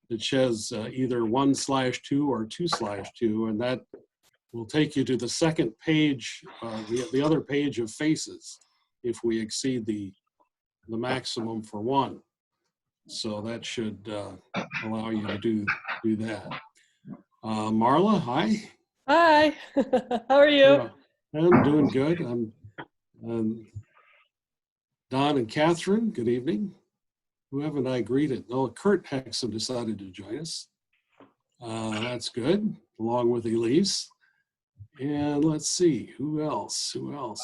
that says either 1/2 or 2/2, and that will take you to the second page, the other page of faces, if we exceed the maximum for one. So that should allow you to do that. Marla, hi. Hi. How are you? Yeah, I'm doing good. I'm Don and Catherine, good evening. Who haven't I greeted? Oh, Kurt Hexam decided to join us. That's good, along with Elise. And let's see, who else? Oh,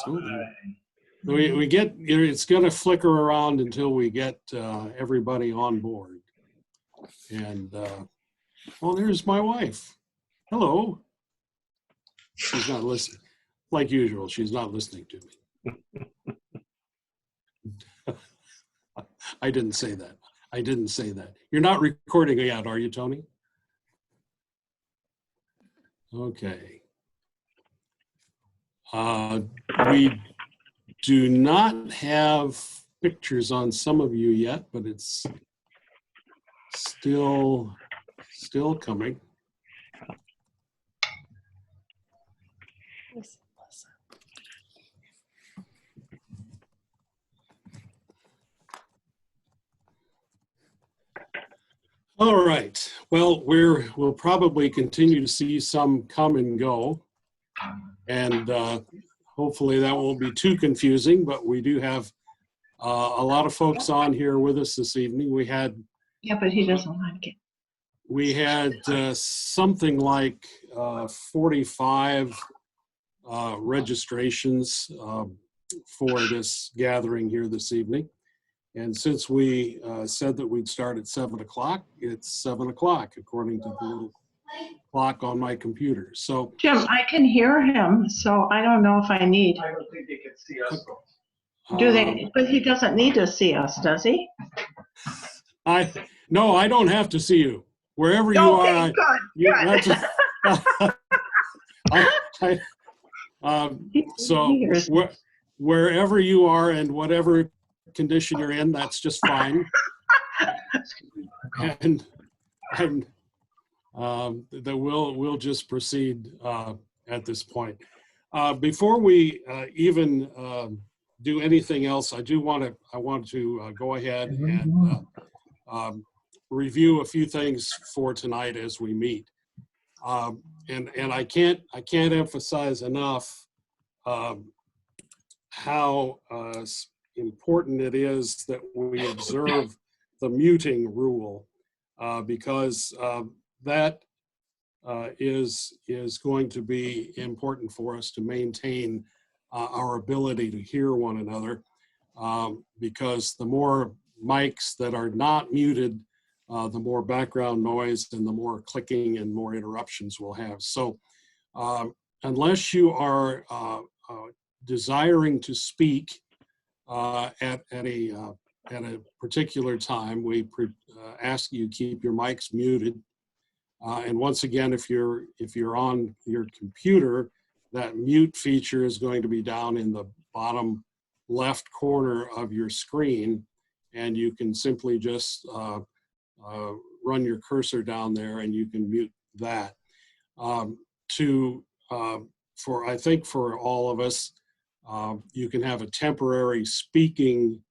we get, it's going to flicker around until we get everybody on board. And, well, there's my wife. Hello. She's not listening. Like usual, she's not listening to me. I didn't say that. I didn't say that. You're not recording yet, are you, Tony? Okay. We do not have pictures on some of you yet, but it's still coming. All right. Well, we'll probably continue to see some come and go, and hopefully that won't be too confusing. But we do have a lot of folks on here with us this evening. We had but he doesn't like it. We had something like 45 registrations for this gathering here this evening. And since we said that we'd start at 7 o'clock, it's 7 o'clock according to the little clock on my computer. So Jim, I can hear him, so I don't know if I need. I don't think they can see us. Do they? But he doesn't need to see us, does he? No, I don't have to see you. Wherever you are, so wherever you are and whatever condition you're in, that's just fine. And that we'll just proceed at this point. Before we even do anything else, I want to go ahead and review a few things for tonight as we meet. And I can't emphasize enough how important it is that we observe the muting rule, because that is going to be important for us to maintain our ability to hear one another, because the more mics that are not muted, the more background noise and the more clicking and more interruptions we'll have. So unless you are desiring to speak at a particular time, we ask you keep your mics muted. And once again, if you're on your computer, that mute feature is going to be down in the bottom left corner of your screen, and you can simply just run your cursor down there and you can mute that. I think for all of us, you can have a temporary speaking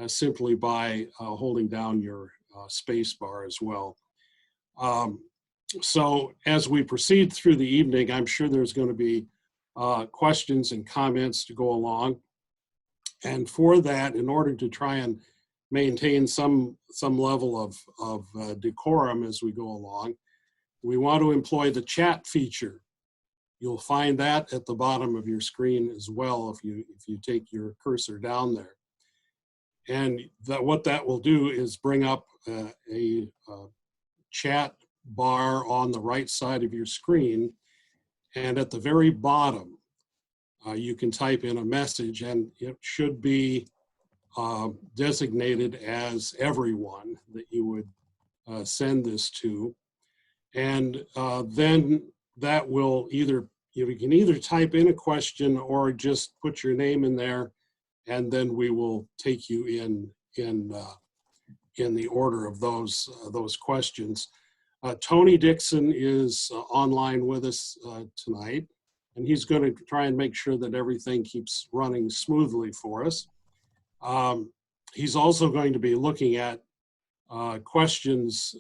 simply by holding down your space bar as well. So as we proceed through the evening, I'm sure there's going to be questions and comments to go along. And for that, in order to try and maintain some level of decorum as we go along, we want to employ the chat feature. You'll find that at the bottom of your screen as well if you take your cursor down there. And what that will do is bring up a chat bar on the right side of your screen, and at the very bottom you can type in a message, and it should be designated as everyone that you would send this to. And then that will you can either type in a question or just put your name in there, and then we will take you in the order of those questions. Tony Dixon is online with us tonight, and he's going to try and make sure that everything keeps running smoothly for us. He's also going to be looking at questions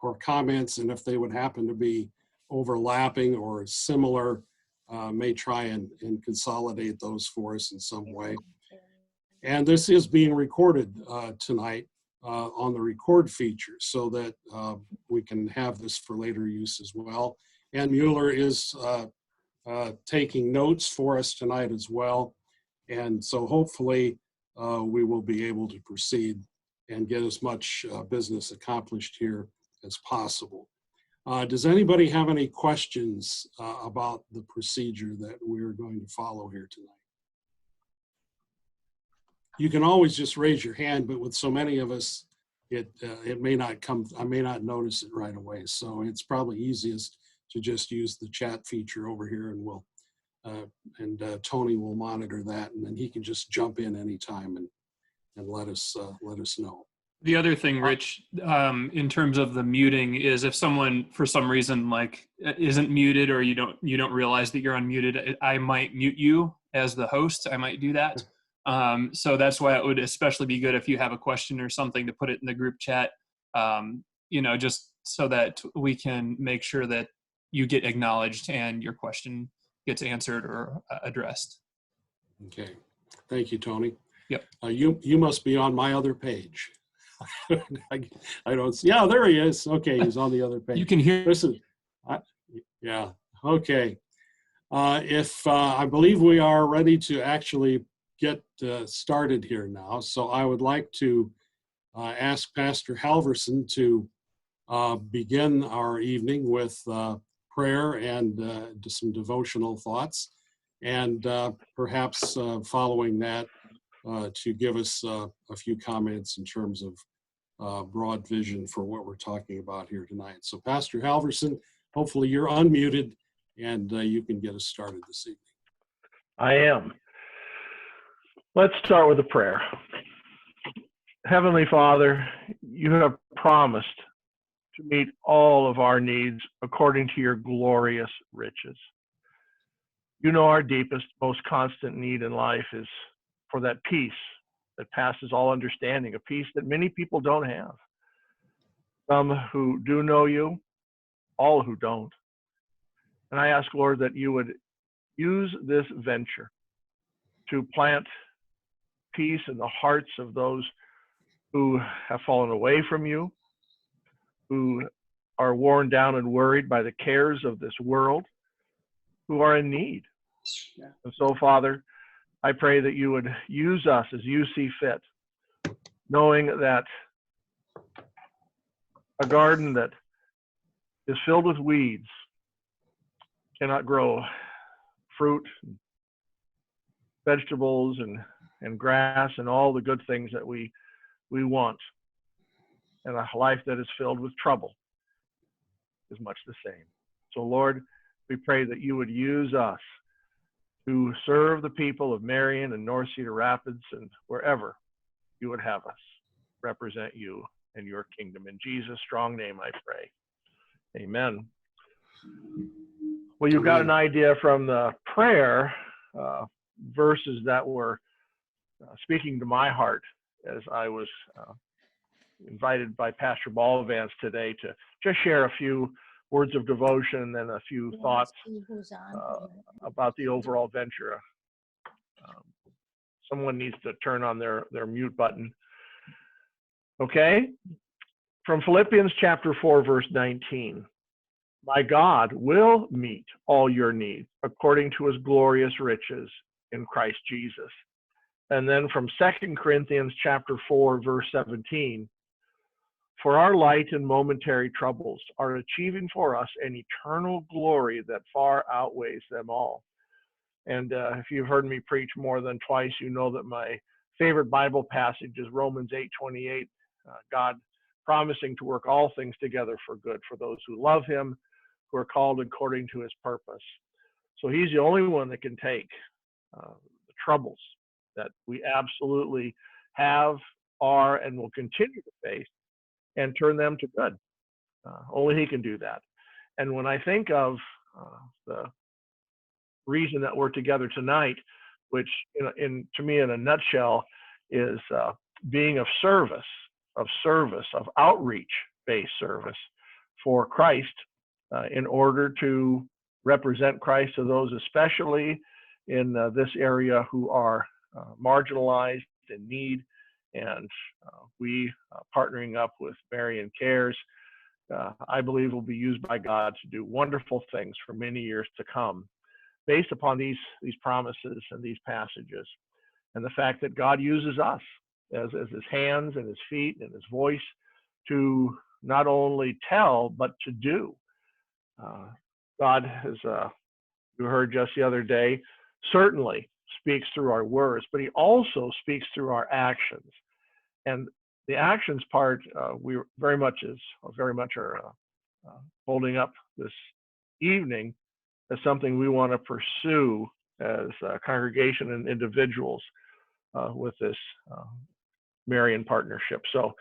or comments, and if they would happen to be overlapping or similar, may try and consolidate those for us in some way. And this is being recorded tonight on the record feature so that we can have this for later use as well. And Mueller is taking notes for us tonight as well. And so hopefully we will be able to proceed and get as much business accomplished here as possible. Does anybody have any questions about the procedure that we're going to follow here tonight? You can always just raise your hand, but with so many of us, it may not come, I may not notice it right away. So it's probably easiest to just use the chat feature over here, and we'll, Tony will monitor that, and then he can just jump in anytime and let us know. The other thing, Rich, in terms of the muting is if someone for some reason like isn't muted, or you don't realize that you're unmuted, I might mute you as the host. I might do that. So that's why it would especially be good if you have a question or something to put it in the group chat, just so that we can make sure that you get acknowledged and your question gets answered or addressed. Okay. Thank you, Tony. Yep. You must be on my other page. I don't see. Yeah, there he is. Okay, he's on the other page. You can hear. Listen. Yeah. Okay. If I believe we are ready to actually get started here now, so I would like to ask Pastor Halverson to begin our evening with prayer and some devotional thoughts, and perhaps following that to give us a few comments in terms of broad vision for what we're talking about here tonight. So Pastor Halverson, hopefully you're unmuted and you can get us started this evening. I am. Let's start with a prayer. Heavenly Father, you have promised to meet all of our needs according to your glorious riches. You know our deepest, most constant need in life is for that peace that passes all understanding, a peace that many people don't have. Some who do know you, all who don't. And I ask, Lord, that you would use this venture to plant peace in the hearts of those who have fallen away from you, who are worn down and worried by the cares of this world, who are in need. And so, Father, I pray that you would use us as you see fit, knowing that a garden that is filled with weeds cannot grow fruit, vegetables, and grass, and all the good things that we want. And a life that is filled with trouble is much the same. So, Lord, we pray that you would use us to serve the people of Marion and North Cedar Rapids and wherever you would have us represent you and your kingdom. In Jesus' strong name I pray. Amen. Well, you've got an idea from the prayer verses that were speaking to my heart as I was invited by Pastor Balvanz today to just share a few words of devotion and a few thoughts about the overall venture. Someone needs to turn on their mute button. Okay? From Philippians chapter 4, verse 19. My God will meet all your needs according to his glorious riches in Christ Jesus. And then from 2 Corinthians chapter 4, verse 17. For our light and momentary troubles are achieving for us an eternal glory that far outweighs them all. And if you've heard me preach more than twice, you know that my favorite Bible passage is Romans 8:28. God promising to work all things together for good for those who love him, who are called according to his purpose. So he's the only one that can take the troubles that we absolutely have are and will continue to face and turn them to good. Only he can do that. And when I think of the reason that we're together tonight, which to me in a nutshell is being of service, of outreach-based service for Christ in order to represent Christ to those, especially in this area, who are marginalized, in need. And we, partnering up with Marion Cares, I believe will be used by God to do wonderful things for many years to come, based upon these promises and these passages, and the fact that God uses us as his hands and his feet and his voice to not only tell, but to do. God has, you heard just the other day, certainly speaks through our words, but he also speaks through our actions. And the actions part, we very much are holding up this evening as something we want to pursue as a congregation and individuals with this Marion partnership. So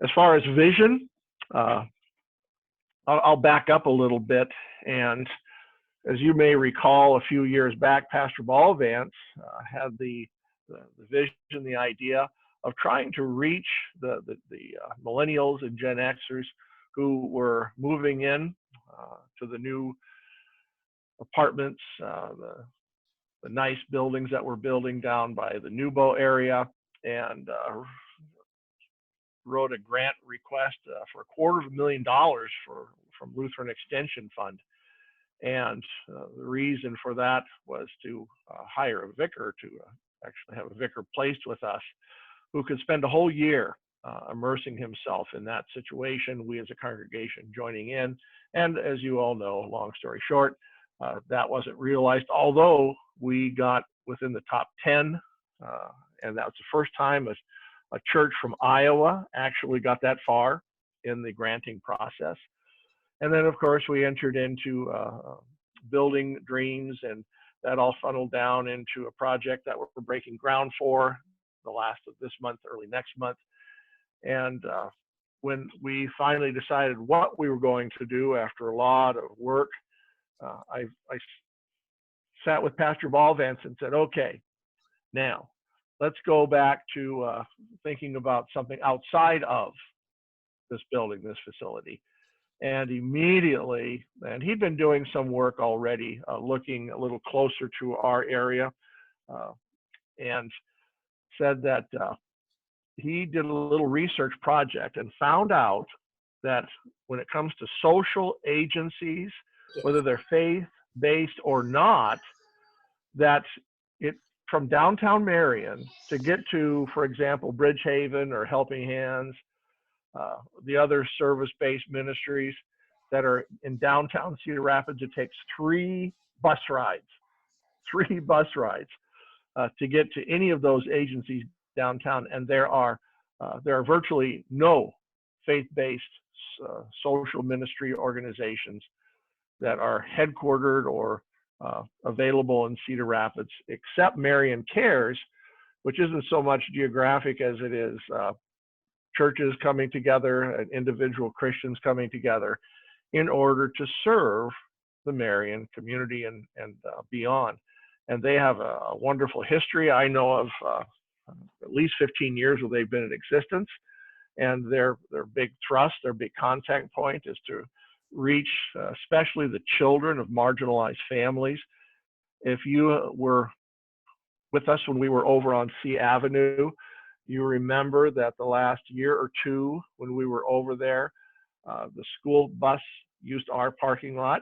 as far as vision, I'll back up a little bit. And as you may recall, a few years back, Pastor Balvanz had the vision, the idea of trying to reach the millennials and Gen Xers who were moving in to the new apartments, the nice buildings that we're building down by the Nubo area, and wrote a grant request for $250,000 from Lutheran Extension Fund. And the reason for that was to hire a vicar, to actually have a vicar placed with us who could spend a whole year immersing himself in that situation, we as a congregation joining in. And as you all know, long story short, that wasn't realized, although we got within the top 10, and that was the first time a church from Iowa actually got that far in the granting process. And then, of course, we entered into building dreams, and that all funneled down into a project that we're breaking ground for the last of this month, early next month. And when we finally decided what we were going to do after a lot of work, I sat with Pastor Balvanz and said, okay, now let's go back to thinking about something outside of this building, this facility. And immediately, and he'd been doing some work already, looking a little closer to our area, and said that he did a little research project and found out that when it comes to social agencies, whether they're faith-based or not, that it from downtown Marion to get to, for example, Bridgehaven or Helping Hands, the other service-based ministries that are in downtown Cedar Rapids, it takes 3 bus rides to get to any of those agencies downtown. And there are virtually no faith-based social ministry organizations that are headquartered or available in Cedar Rapids, except Marion Cares, which isn't so much geographic as it is churches coming together and individual Christians coming together in order to serve the Marion community and beyond. And they have a wonderful history. I know of at least 15 years where they've been in existence, and their big thrust, their big contact point is to reach especially the children of marginalized families. If you were with us when we were over on C Avenue, you remember that the last year or two when we were over there, the school bus used our parking lot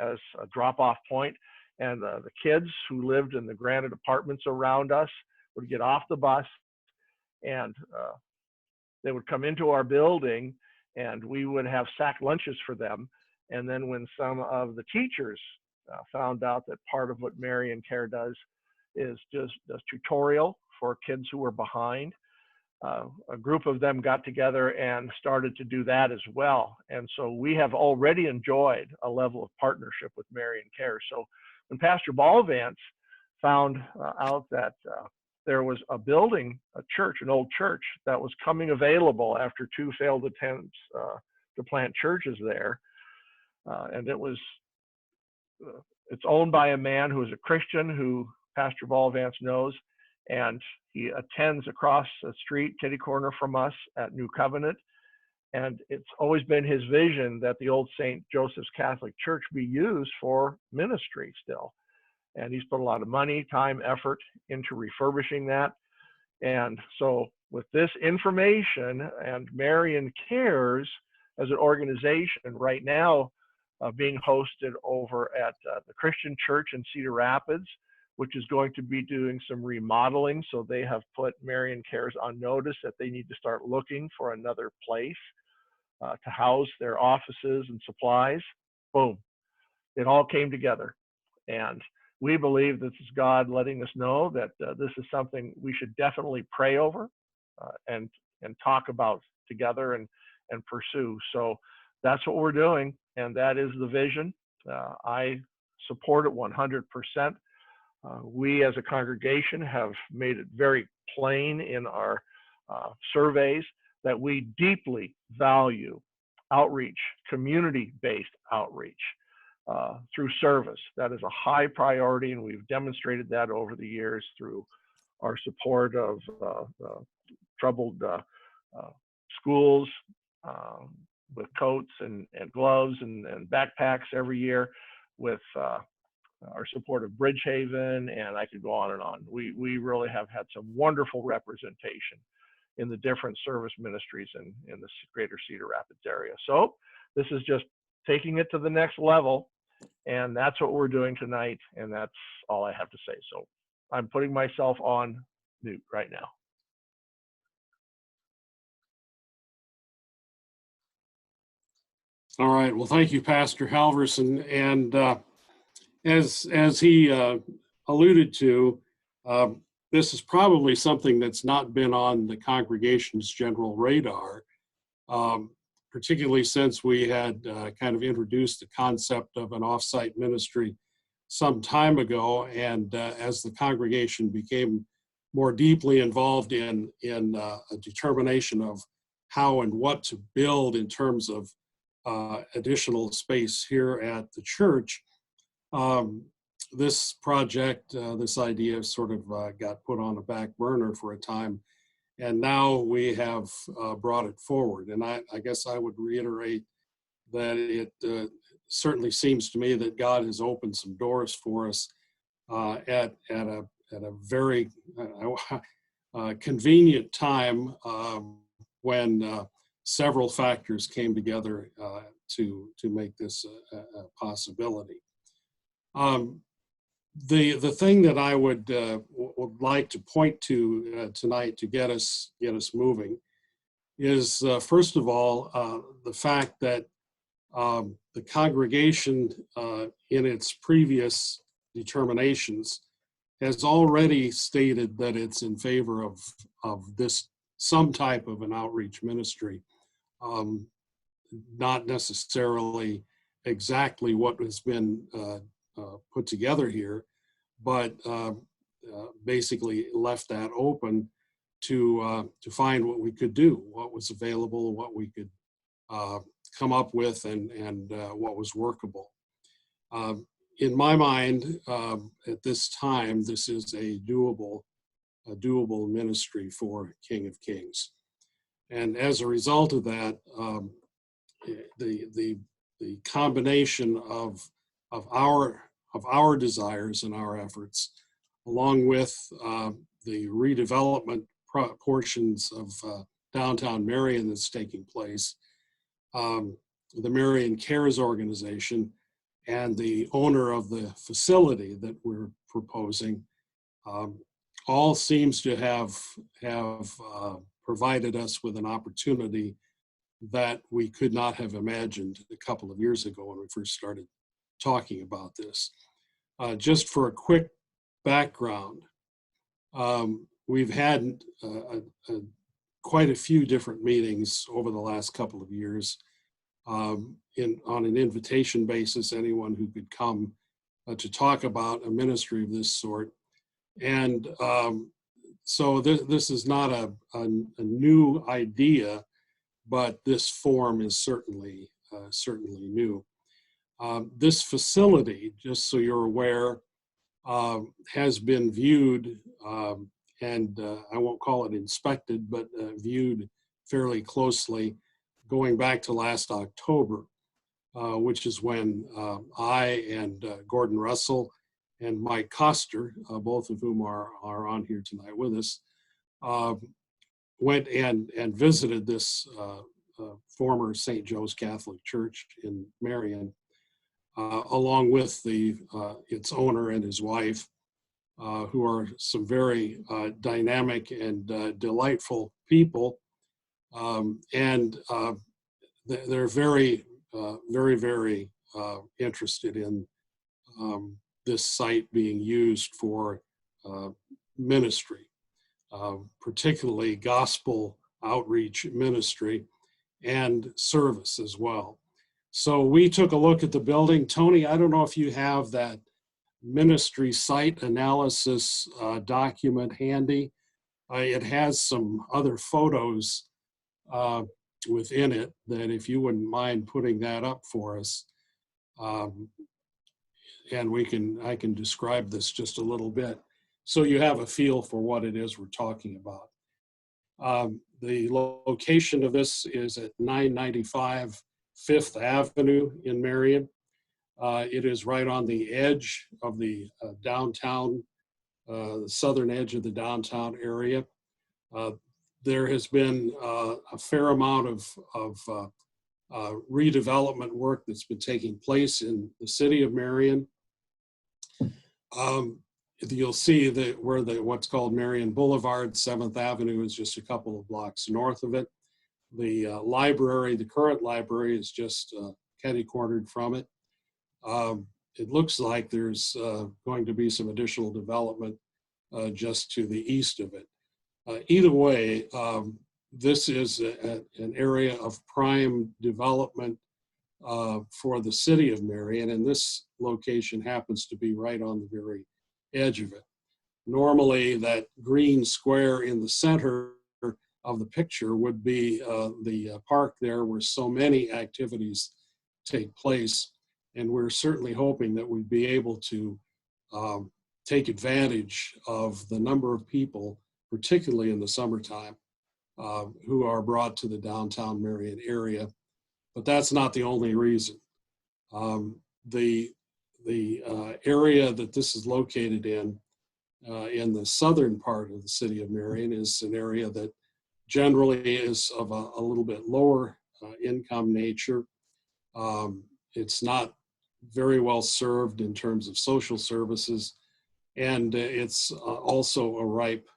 as a drop-off point, and the kids who lived in the granted apartments around us would get off the bus, and they would come into our building, and we would have sack lunches for them. And then when some of the teachers found out that part of what Marion Care does is just does tutorial for kids who were behind, a group of them got together and started to do that as well. And so we have already enjoyed a level of partnership with Marion Care. So when Pastor Balvanz found out that there was a building, a church, an old church that was coming available after 2 failed attempts to plant churches there. And it's owned by a man who is a Christian who Pastor Balvanz knows, and he attends across the street, kitty corner from us at New Covenant. And it's always been his vision that the old St. Joseph's Catholic Church be used for ministry still. And he's put a lot of money, time, effort into refurbishing that. And so with this information and Marion Cares as an organization right now being hosted over at the Christian Church in Cedar Rapids, which is going to be doing some remodeling. So they have put Marion Cares on notice that they need to start looking for another place to house their offices and supplies. Boom. It all came together. And we believe this is God letting us know that this is something we should definitely pray over and talk about together and pursue. So that's what we're doing, and that is the vision. I support it 100%. We as a congregation have made it very plain in our surveys that we deeply value outreach, community-based outreach through service. That is a high priority, and we've demonstrated that over the years through our support of troubled schools with coats and gloves and backpacks every year, with our support of Bridgehaven, and I could go on and on. We really have had some wonderful representation in the different service ministries in the greater Cedar Rapids area. So this is just taking it to the next level, and that's what we're doing tonight, and that's all I have to say. So I'm putting myself on mute right now. All right. Well, thank you, Pastor Halverson. And as he alluded to, this is probably something that's not been on the congregation's general radar, particularly since we had kind of introduced the concept of an off-site ministry some time ago. And as the congregation became more deeply involved in a determination of how and what to build in terms of additional space here at the church, this project, this idea sort of got put on a back burner for a time, and now we have brought it forward. And I guess I would reiterate that it certainly seems to me that God has opened some doors for us at a very convenient time when several factors came together to make this a possibility. The thing that I would like to point to tonight to get us moving is first of all the fact that the congregation in its previous determinations has already stated that it's in favor of this some type of an outreach ministry, not necessarily exactly what has been put together here, but basically left that open to find what we could do, what was available, what we could come up with, and what was workable. In my mind, at this time, this is a doable ministry for King of Kings, and as a result of that, the combination of our desires and our efforts, along with the redevelopment portions of downtown Marion that's taking place, the Marion Cares organization, and the owner of the facility that we're proposing, all seems to have provided us with an opportunity that we could not have imagined a couple of years ago when we first started talking about this. Just for a quick background, we've had quite a few different meetings over the last couple of years on an invitation basis, anyone who could come to talk about a ministry of this sort. And So this is not a new idea, but this form is certainly new. This facility, just so you're aware, has been viewed, and I won't call it inspected, but viewed fairly closely going back to last October, which is when I and Gordon Russell and Mike Koster, both of whom are on here tonight with us, went and visited this former St. Joe's Catholic Church in Marion, along with its owner and his wife, who are some very dynamic and delightful people. And they're very, very interested in this site being used for ministry, particularly gospel outreach ministry and service as well. So we took a look at the building. Tony, I don't know if you have that ministry site analysis document handy. It has some other photos within it that, if you wouldn't mind putting that up for us, and I can describe this just a little bit so you have a feel for what it is we're talking about. The location of this is at 995 Fifth Avenue in Marion. It is right on the edge of the downtown, the southern edge of the downtown area. There has been a fair amount of redevelopment work that's been taking place in the city of Marion. You'll see that where what's called Marion Boulevard, 7th Avenue is just a couple of blocks north of it. The library, the current library, is just catty-cornered from it. It looks like there's going to be some additional development just to the east of it. Either way, this is an area of prime development for the city of Marion, and this location happens to be right on the very edge of it. Normally, that green square in the center of the picture would be the park there where so many activities take place, and we're certainly hoping that we'd be able to take advantage of the number of people, particularly in the summertime, who are brought to the downtown Marion area. But that's not the only reason. The area that this is located in the southern part of the city of Marion, is an area that generally is of a little bit lower income nature. It's not very well served in terms of social services, and it's also a ripe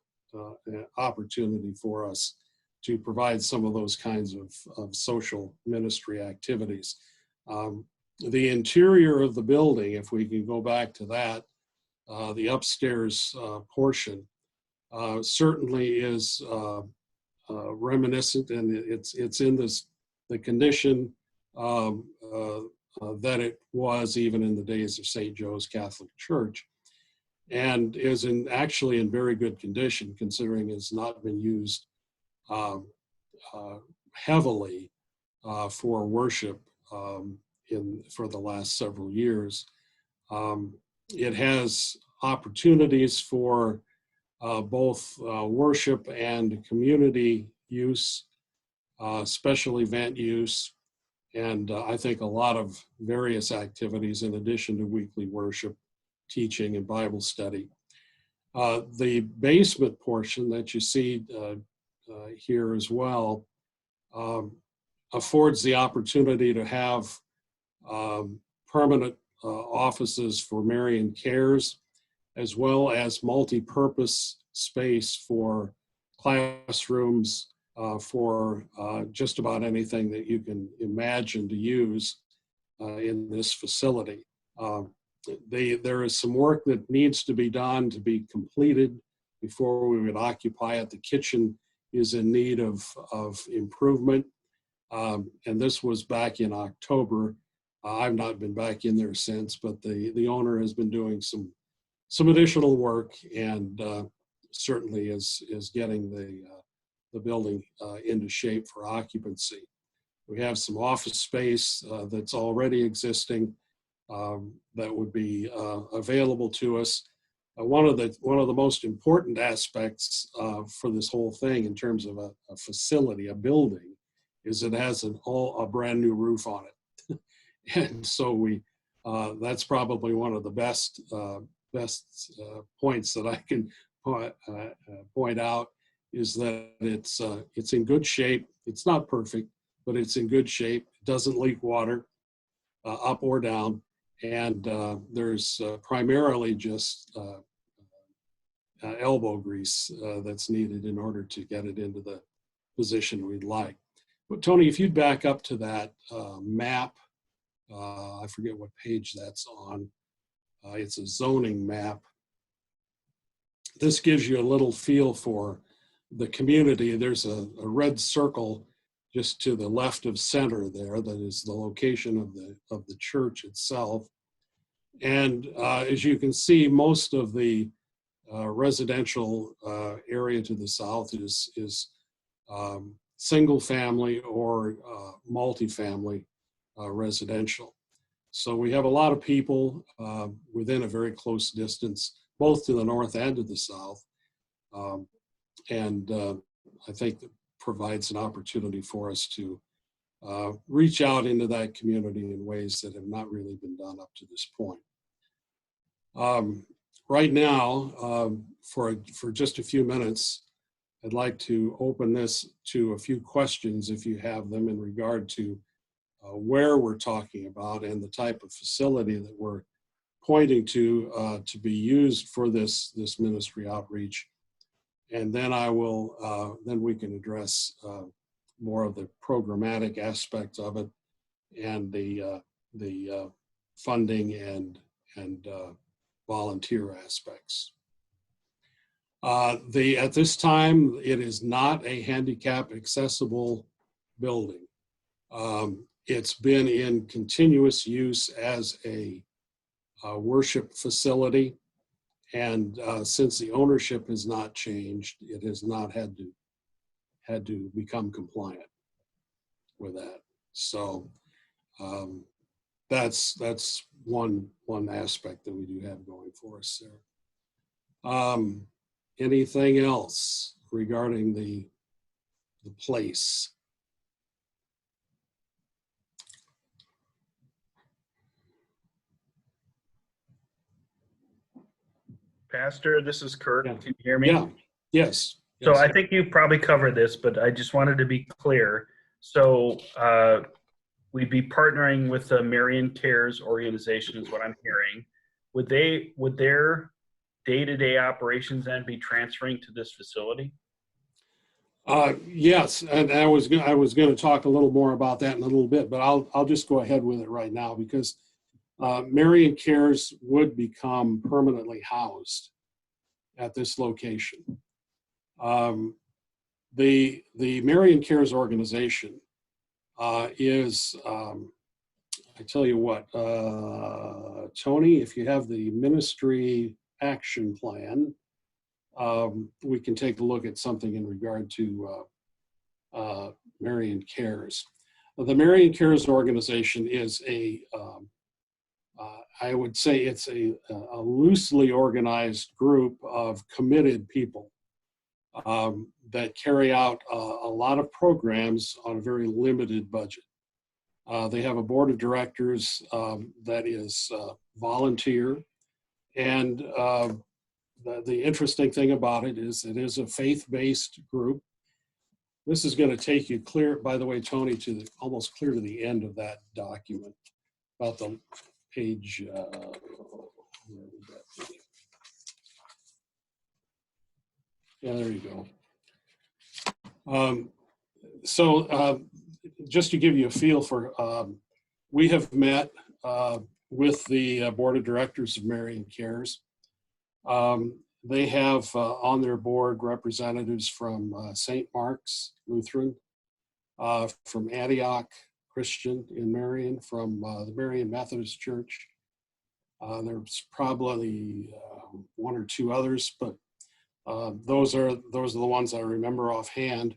opportunity for us to provide some of those kinds of social ministry activities. The interior of the building, if we can go back to that, the upstairs portion certainly is reminiscent, and it's in the condition that it was even in the days of St. Joe's Catholic Church, and is actually in very good condition, considering it's not been used heavily for worship for the last several years. It has opportunities for both worship and community use, special event use, and I think a lot of various activities in addition to weekly worship, teaching, and Bible study. The basement portion that you see here as well affords the opportunity to have permanent offices for Marion Cares, as well as multi-purpose space for classrooms, for just about anything that you can imagine to use in this facility. There is some work that needs to be done to be completed before we would occupy it. The kitchen is in need of improvement, and this was back in October. I've not been back in there since, but the owner has been doing some additional work, and certainly is getting the building into shape for occupancy. We have some office space that's already existing that would be available to us. One of the most important aspects for this whole thing in terms of a facility, a building, is it has a brand new roof on it. And so that's probably one of the best points that I can point out, is that it's in good shape. It's not perfect, but it's in good shape. It doesn't leak water up or down, and there's primarily just elbow grease that's needed in order to get it into the position we'd like. But Tony, if you'd back up to that map, I forget what page that's on. It's a zoning map. This gives you a little feel for the community. There's a red circle just to the left of center there that is the location of the church itself. And as you can see, most of the residential area to the south is single family or multifamily residential. So we have a lot of people within a very close distance, both to the north and to the south. And I think that provides an opportunity for us to reach out into that community in ways that have not really been done up to this point. Right now, for just a few minutes, I'd like to open this to a few questions, if you have them, in regard to where we're talking about and the type of facility that we're pointing to be used for this ministry outreach. And then then we can address more of the programmatic aspects of it and the funding and volunteer aspects. At this time, it is not a handicap accessible building. It's been in continuous use as a worship facility, and since the ownership has not changed, it has not had to become compliant with that. So that's one aspect that we do have going for us there. Anything else regarding the place? Pastor, this is Kurt. Yeah. Can you hear me? Yeah. Yes. So Yes. I think you probably covered this, but I just wanted to be clear. So we'd be partnering with the Marion Cares organization, is what I'm hearing. Would their day-to-day operations then be transferring to this facility? Yes, and I was going to talk a little more about that in a little bit, but I'll just go ahead with it right now, because Marion Cares would become permanently housed at this location. The Marion Cares organization is, I tell you what, Tony, if you have the ministry action plan, we can take a look at something in regard to Marion Cares. The Marion Cares organization is I would say it's a loosely organized group of committed people that carry out a lot of programs on a very limited budget. They have a board of directors that is volunteer, and the interesting thing about it is a faith-based group. This is going to take you clear, by the way, Tony, to almost clear to the end of that document, about the page. Where would that be? Yeah, there you go. So just to give you a feel for, we have met with the board of directors of Marion Cares. They have on their board representatives from St. Mark's Lutheran, from Antioch Christian in Marion, from the Marion Methodist Church. There's probably one or two others, but Those are the ones I remember offhand.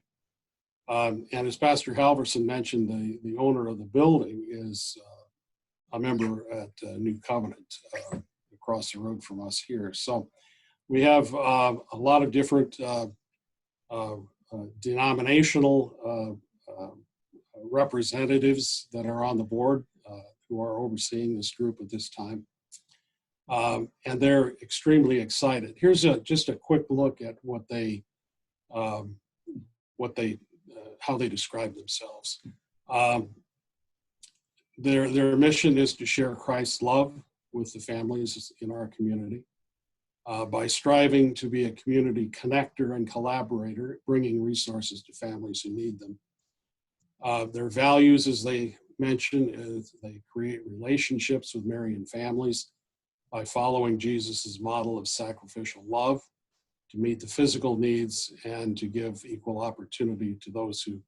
And as Pastor Halverson mentioned, the owner of the building is a member at New Covenant across the road from us here. So we have a lot of different denominational representatives that are on the board who are overseeing this group at this time. And they're extremely excited. Here's just a quick look at how they describe themselves. Their mission is to share Christ's love with the families in our community by striving to be a community connector and collaborator, bringing resources to families who need them. Their values, as they mention, is they create relationships with Marion families by following Jesus's model of sacrificial love, to meet the physical needs and to give equal opportunity to those who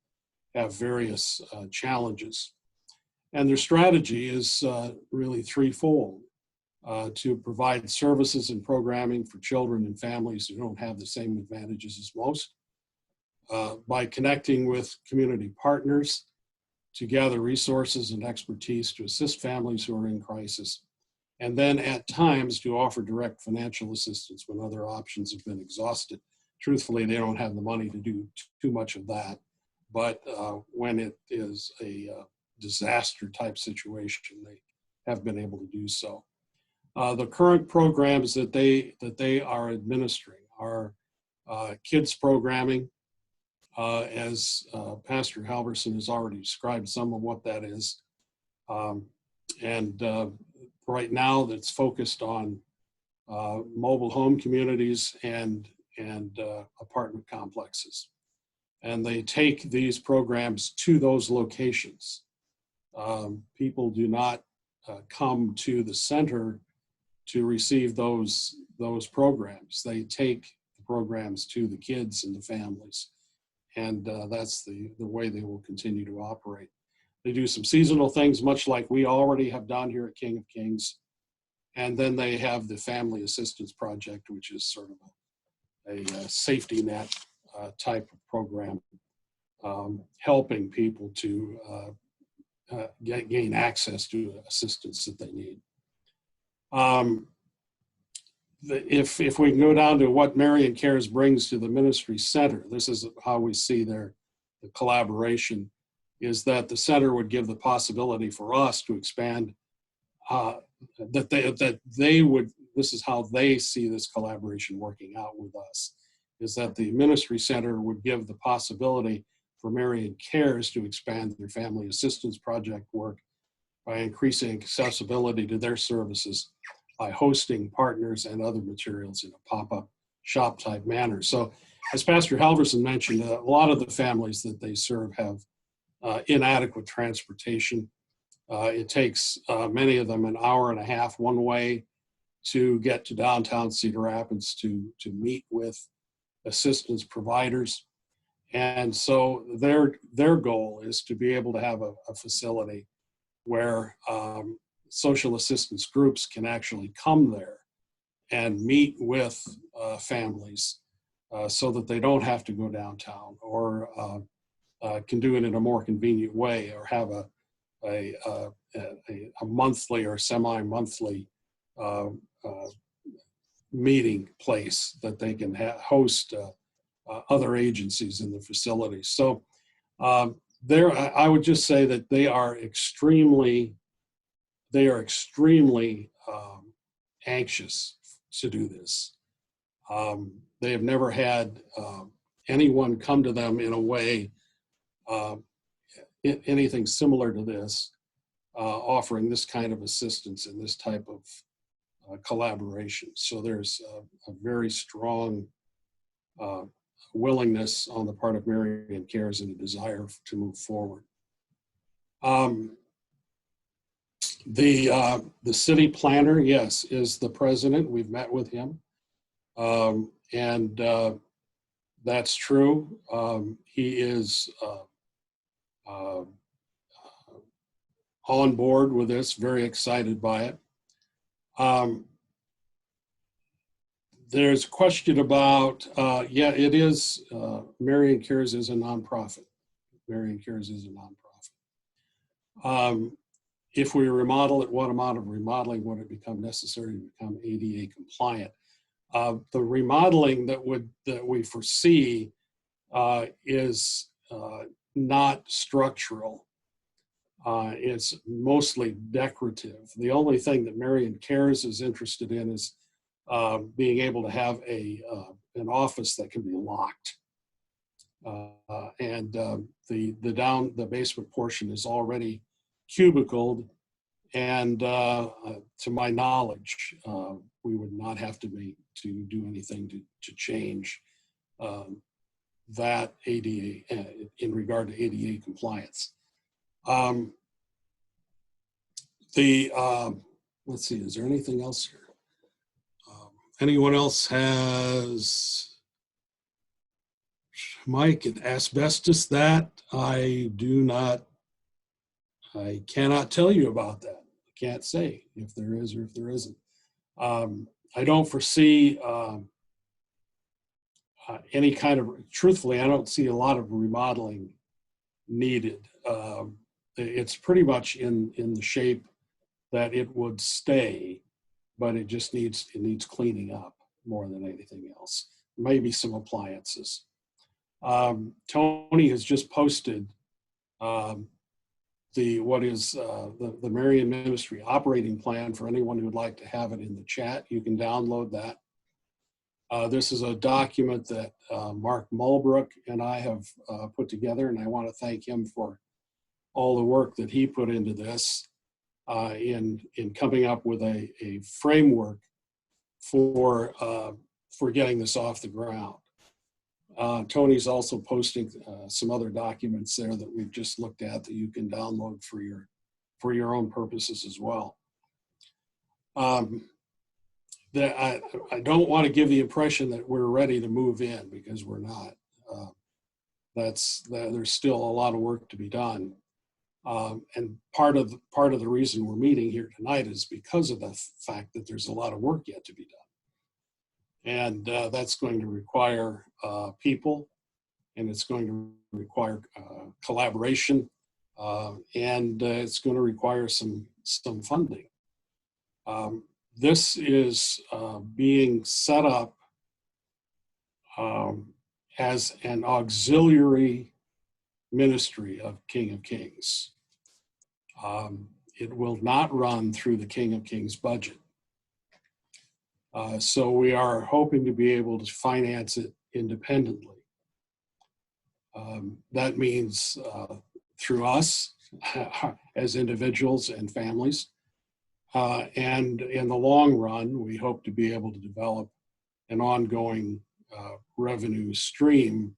have various challenges. And their strategy is really threefold: to provide services and programming for children and families who don't have the same advantages as most, by connecting with community partners to gather resources and expertise to assist families who are in crisis, and then at times to offer direct financial assistance when other options have been exhausted. Truthfully, they don't have the money to do too much of that, but when it is a disaster type situation, they have been able to do so. The current programs that they are administering are kids programming, as Pastor Halverson has already described some of what that is. Right now that's focused on mobile home communities and apartment complexes. And they take these programs to those locations. People do not come to the center to receive those programs. They take the programs to the kids and the families. And that's the way they will continue to operate. They do some seasonal things, much like we already have done here at King of Kings. And then they have the Family Assistance Project, which is sort of a safety net type of program, helping people to gain access to assistance that they need. If we can go down to what Marion Cares brings to the ministry center, this is how we see the collaboration, is that the center would give the possibility for us to expand, this is how they see this collaboration working out with us, is that the ministry center would give the possibility for Marion Cares to expand their family assistance project work by increasing accessibility to their services by hosting partners and other materials in a pop-up shop type manner. So as Pastor Halverson mentioned, a lot of the families that they serve have inadequate transportation. It takes many of them an hour and a half one way to get to downtown Cedar Rapids to meet with assistance providers. And so their goal is to be able to have a facility where social assistance groups can actually come there and meet with families so that they don't have to go downtown, or can do it in a more convenient way, or have a monthly or semi-monthly meeting place that they can host other agencies in the facility. So I would just say that they are extremely anxious to do this. They have never had anyone come to them in a way, anything similar to this, offering this kind of assistance and this type of collaboration. So there's a very strong willingness on the part of Marion Cares and a desire to move forward. The city planner, yes, is the president. We've met with him, and that's true. He is on board with this, very excited by it. There's a question about, yeah, it is, Marion Cares is a nonprofit. Marion Cares is a nonprofit. If we remodel it, what amount of remodeling would it become necessary to become ADA compliant? The remodeling that we foresee is not structural. It's mostly decorative. The only thing that Marion Cares is interested in is being able to have an office that can be locked. The basement portion is already cubicled, and to my knowledge, we would not have to do anything to change that ADA in regard to ADA compliance. Let's see, is there anything else here? Anyone else has, Mike, asbestos? That I cannot tell you about that. I can't say if there is or if there isn't. I don't foresee any kind of, truthfully, I don't see a lot of remodeling needed. It's pretty much in the shape that it would stay, but it just needs cleaning up more than anything else. Maybe some appliances. Tony has just posted the Marion Ministry operating plan for anyone who would like to have it in the chat. You can download that. This is a document that Mark Mulbrook and I have put together, and I want to thank him for all the work that he put into this in coming up with a framework for getting this off the ground. Tony's also posting some other documents there that we've just looked at that you can download for your own purposes as well. I don't want to give the impression that we're ready to move in, because we're not. There's still a lot of work to be done. And part of the reason we're meeting here tonight is because of the fact that there's a lot of work yet to be done. And that's going to require people, and it's going to require collaboration, and it's going to require some funding. This is being set up as an auxiliary ministry of King of Kings. It will not run through the King of Kings budget. So we are hoping to be able to finance it independently. That means through us as individuals and families. And in the long run, we hope to be able to develop an ongoing revenue stream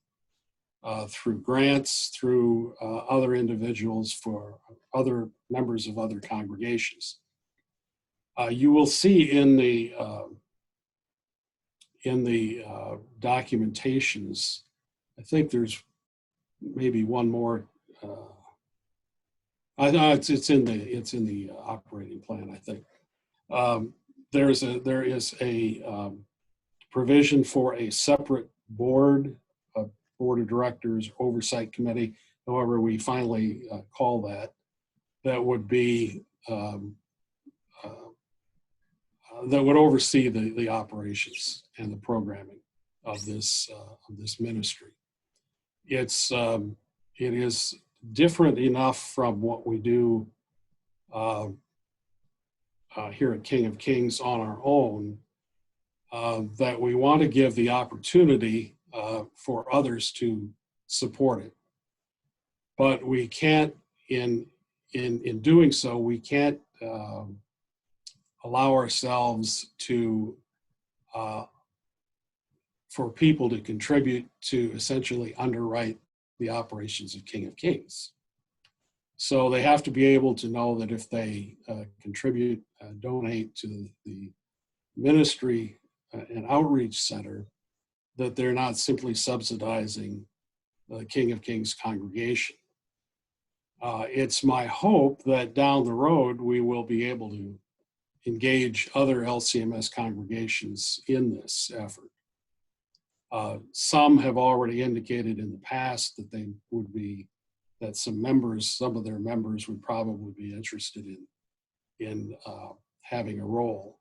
through grants, through other individuals, for other members of other congregations. You will see in the documentations, I think there's maybe one more. I know it's in the operating plan, I think. There is a provision for a separate board of directors oversight committee, however we finally call that would be that would oversee the operations and the programming of this ministry. It is different enough from what we do here at King of Kings on our own that we want to give the opportunity for others to support it. But we can't, in doing so, we can't allow ourselves to for people to contribute to essentially underwrite the operations of King of Kings. So they have to be able to know that if they contribute, donate to the ministry and outreach center, that they're not simply subsidizing the King of Kings congregation. It's my hope that down the road we will be able to engage other LCMS congregations in this effort. Some have already indicated in the past that they would be, that some of their members would probably be interested in having a role.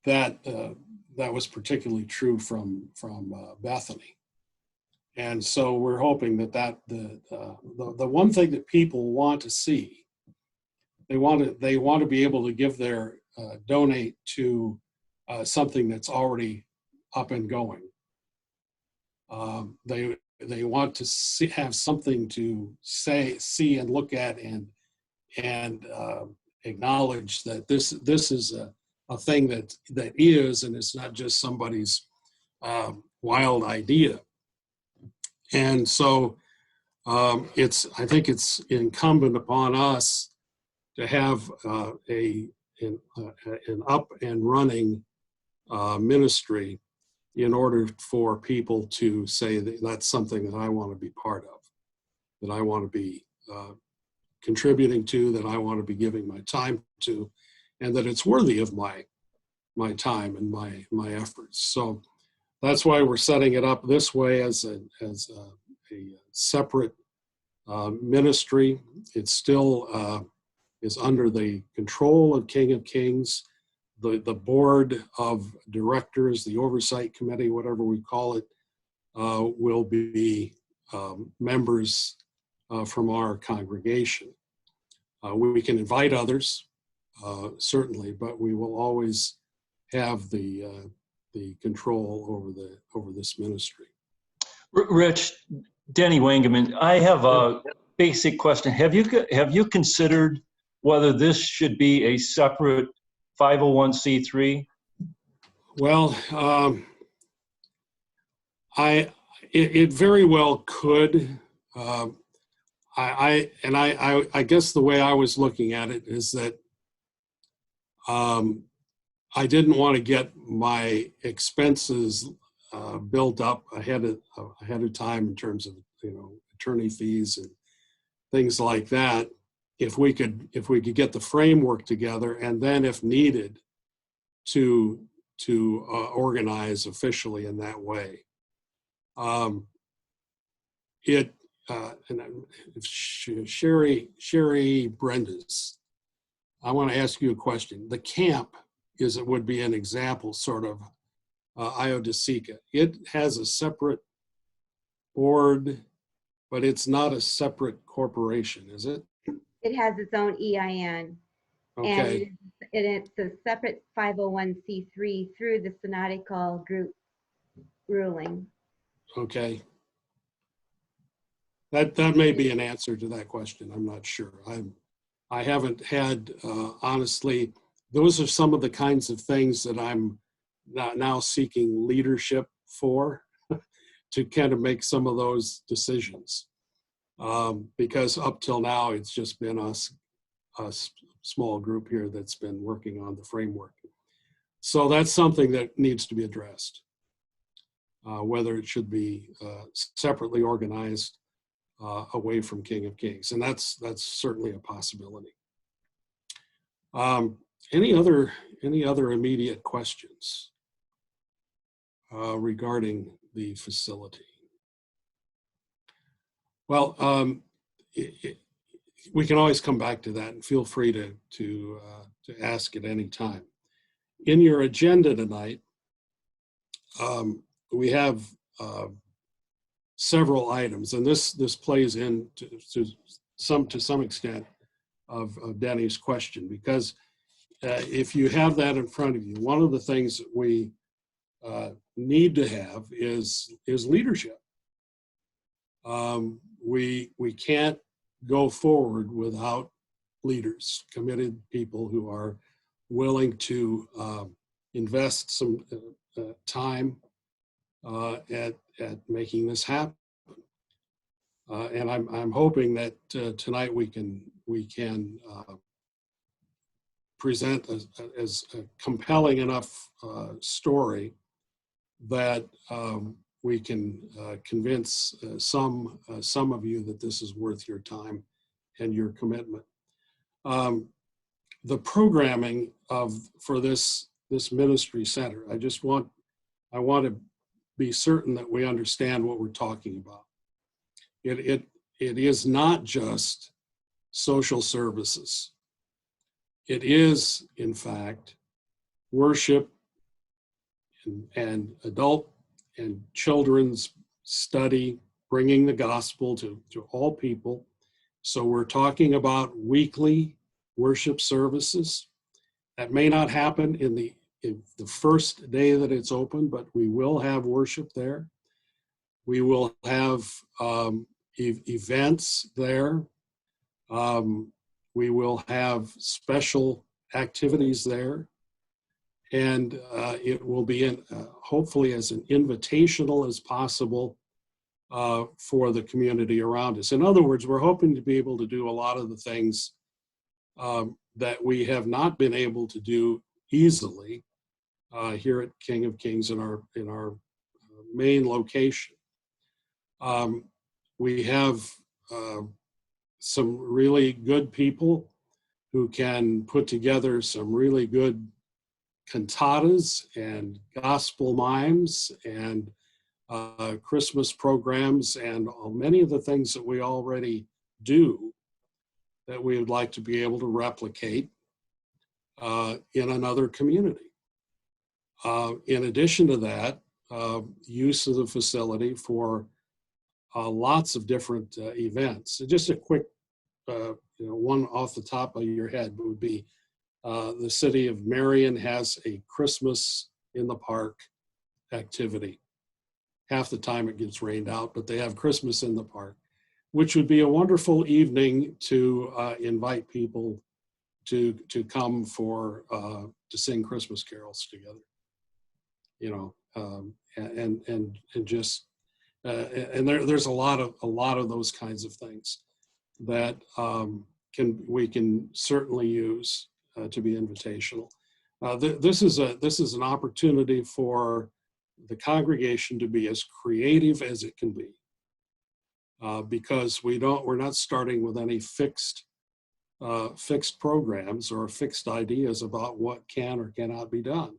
That was particularly true from Bethany. And so we're hoping that the one thing that people want to see, they want to be able to give their donate to something that's already up and going. They want to have something to see and look at and acknowledge that this is a thing that is, and it's not just somebody's wild idea. And so I think it's incumbent upon us to have an up and running ministry in order for people to say that that's something that I want to be part of, that I want to be contributing to, that I want to be giving my time to, and that it's worthy of my time and my efforts. So that's why we're setting it up this way as a separate ministry. It still is under the control of King of Kings. The board of directors, the oversight committee, whatever we call it, will be members from our congregation. We can invite others, certainly, but we will always have the control over this ministry. Rich, Danny Wangerman, I have a basic question. Have you considered whether this should be a separate 501c3? Well, it very well could. I guess the way I was looking at it is that I didn't want to get my expenses built up ahead of time in terms of attorney fees and things like that. If we could get the framework together, and then if needed to organize officially in that way. And Sherry Brendas, I want to ask you a question. The camp would be an example, sort of, Iodicica. It has a separate board, but it's not a separate corporation, is it? It has its own EIN. Okay. And it's a separate 501c3 through the synodical group ruling. Okay. That may be an answer to that question. I'm not sure. I haven't had, honestly, those are some of the kinds of things that I'm now seeking leadership for to kind of make some of those decisions. Because up till now, it's just been a small group here that's been working on the framework. So that's something that needs to be addressed, whether it should be separately organized away from King of Kings. And that's certainly a possibility. Any other immediate questions regarding the facility? Well, we can always come back to that, and feel free to ask at any time. In your agenda tonight, we have several items, and this plays into some extent of Danny's question, because if you have that in front of you, one of the things that we need to have is leadership. We can't go forward without leaders, committed people who are willing to invest some time at making this happen. And I'm hoping that tonight we can present as a compelling enough story that we can convince some of you that this is worth your time and your commitment. the programming for this ministry center, I want to be certain that we understand what we're talking about. It is not just social services. It is, in fact, worship and adult and children's study, bringing the gospel to all people. So we're talking about weekly worship services. That may not happen in the first day that it's open, but we will have worship there. We will have events there. We will have special activities there. And it will be hopefully as an invitational as possible for the community around us. In other words, we're hoping to be able to do a lot of the things that we have not been able to do easily here at King of Kings in our main location. We have some really good people who can put together some really good cantatas and gospel mimes and Christmas programs and many of the things that we already do that we would like to be able to replicate in another community. In addition to that, use of the facility for lots of different events. So just a quick, one off the top of your head would be the city of Marion has a Christmas in the park activity. Half the time it gets rained out, but they have Christmas in the park, which would be a wonderful evening to invite people to come to sing Christmas carols together. There's a lot of those kinds of things that we can certainly use to be invitational. This is an opportunity for the congregation to be as creative as it can be, because we're not starting with any fixed programs or fixed ideas about what can or cannot be done.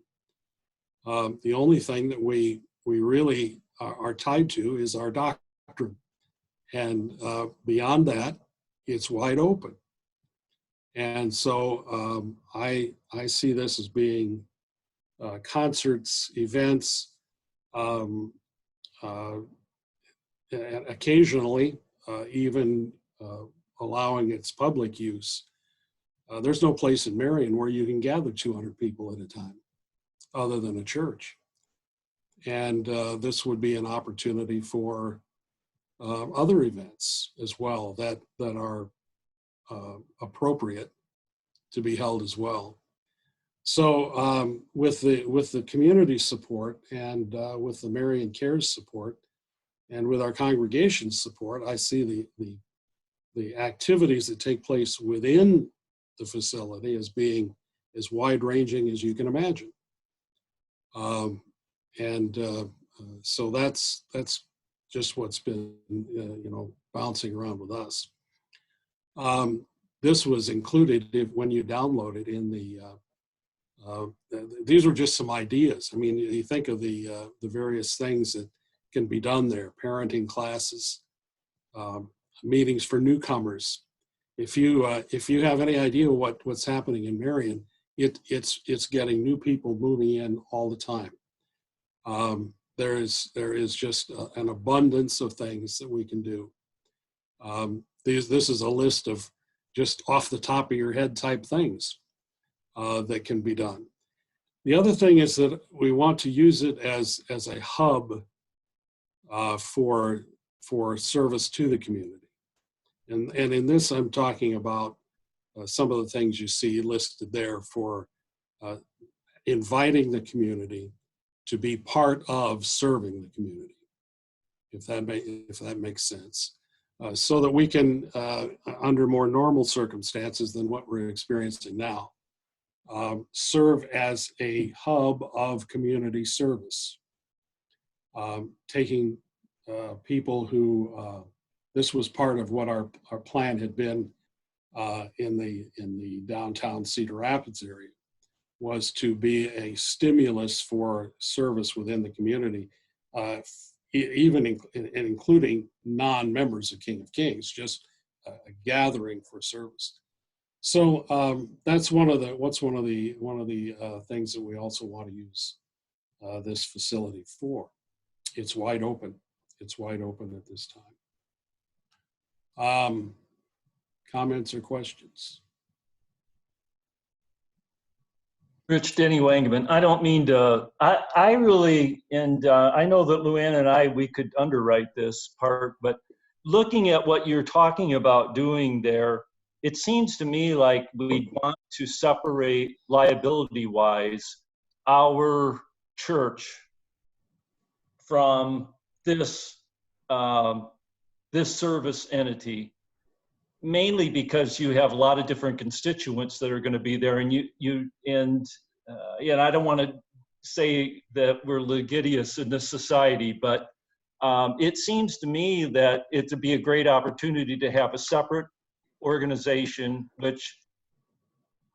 The only thing that we really are tied to is our doctrine, and beyond that, it's wide open. And so I see this as being concerts, events, and occasionally even allowing its public use. There's no place in Marion where you can gather 200 people at a time other than a church. And this would be an opportunity for other events as well that are appropriate to be held as well. So with the community support and with the Marion Cares support and with our congregation's support, I see the activities that take place within the facility as being as wide-ranging as you can imagine. So that's just what's been bouncing around with us. This was included when you download it in the. These were just some ideas. I mean, you think of the various things that can be done there: parenting classes, meetings for newcomers. If you have any idea what's happening in Marion, it's getting new people moving in all the time. There is just an abundance of things that we can do. This is a list of just off the top of your head type things that can be done. The other thing is that we want to use it as a hub for service to the community. And in this, I'm talking about some of the things you see listed there for inviting the community to be part of serving the community, if that makes sense, so that we can, under more normal circumstances than what we're experiencing now, serve as a hub of community service, taking people who, this was part of what our plan had been in the downtown Cedar Rapids area was to be a stimulus for service within the community, including non-members of King of Kings, just a gathering for service. So that's one of the things that we also want to use this facility for. It's wide open. It's wide open at this time. Comments or questions? Rich, Denny Wangerman. I don't mean to, I really, and I know that Luann and we could underwrite this part, but looking at what you're talking about doing there, it seems to me like we want to separate liability-wise our church from this this service entity, mainly because you have a lot of different constituents that are going to be there, and I don't want to say that we're litigious in this society, but it seems to me that it would be a great opportunity to have a separate organization, which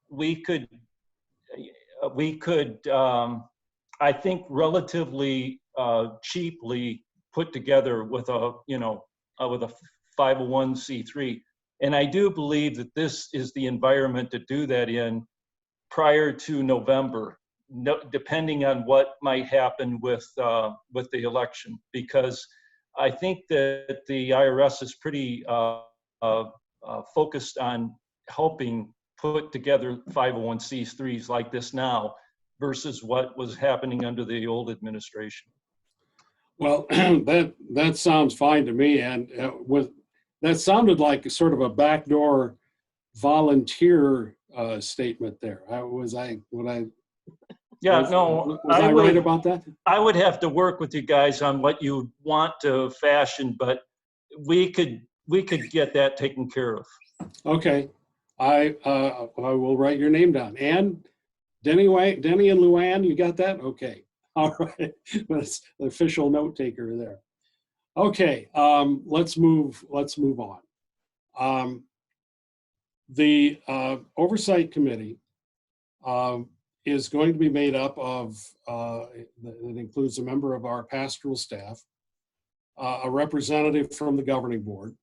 we could I think relatively cheaply put together with a 501c3. And I do believe that this is the environment to do that in prior to November, depending on what might happen with the election, because I think that the IRS is pretty focused on helping put together 501c3s like this now versus what was happening under the old administration. Well, that sounds fine to me, and that sounded like sort of a backdoor volunteer statement there. Was I right about that? I would have to work with you guys on what you want to fashion, but we could get that taken care of. Okay. I will write your name down. And Denny and Luann, you got that? Okay. All right. That's the official note taker there. Okay. Let's move on. The Oversight Committee is going to be made up of, it includes a member of our pastoral staff, a representative from the governing board,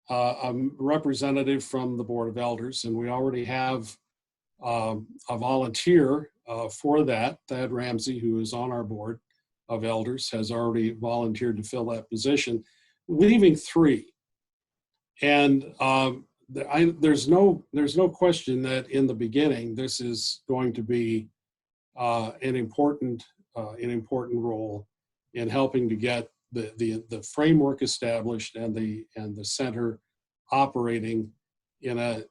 a representative from the Board of Elders, and we already have a volunteer for that. Thad Ramsey, who is on our Board of Elders, has already volunteered to fill that position, leaving 3. And there's no question that in the beginning this is going to be an important role in helping to get the framework established and the center operating in a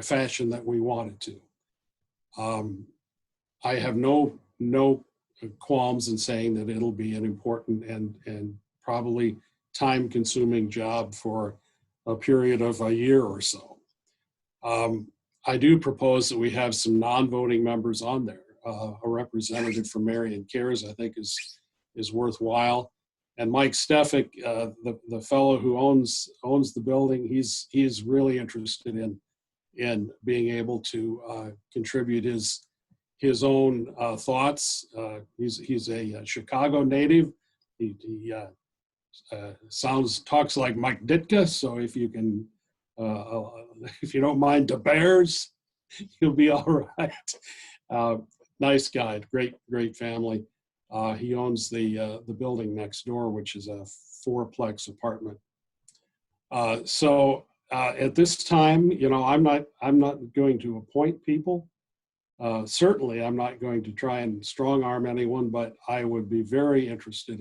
fashion that we want it to. I have no qualms in saying that it'll be an important and probably time-consuming job for a period of a year or so. I do propose that we have some non-voting members on there. A representative from Marion Cares, I think, is worthwhile. And Mike Stefik, the fellow who owns the building, he's really interested in being able to contribute his own thoughts. He's a Chicago native. He talks like Mike Ditka. So if you can, if you don't mind the Bears, you'll be all right. Nice guy, great family. He owns the building next door, which is a 4-plex apartment. So at this time, I'm not going to appoint people. Certainly, I'm not going to try and strong arm anyone, but I would be very interested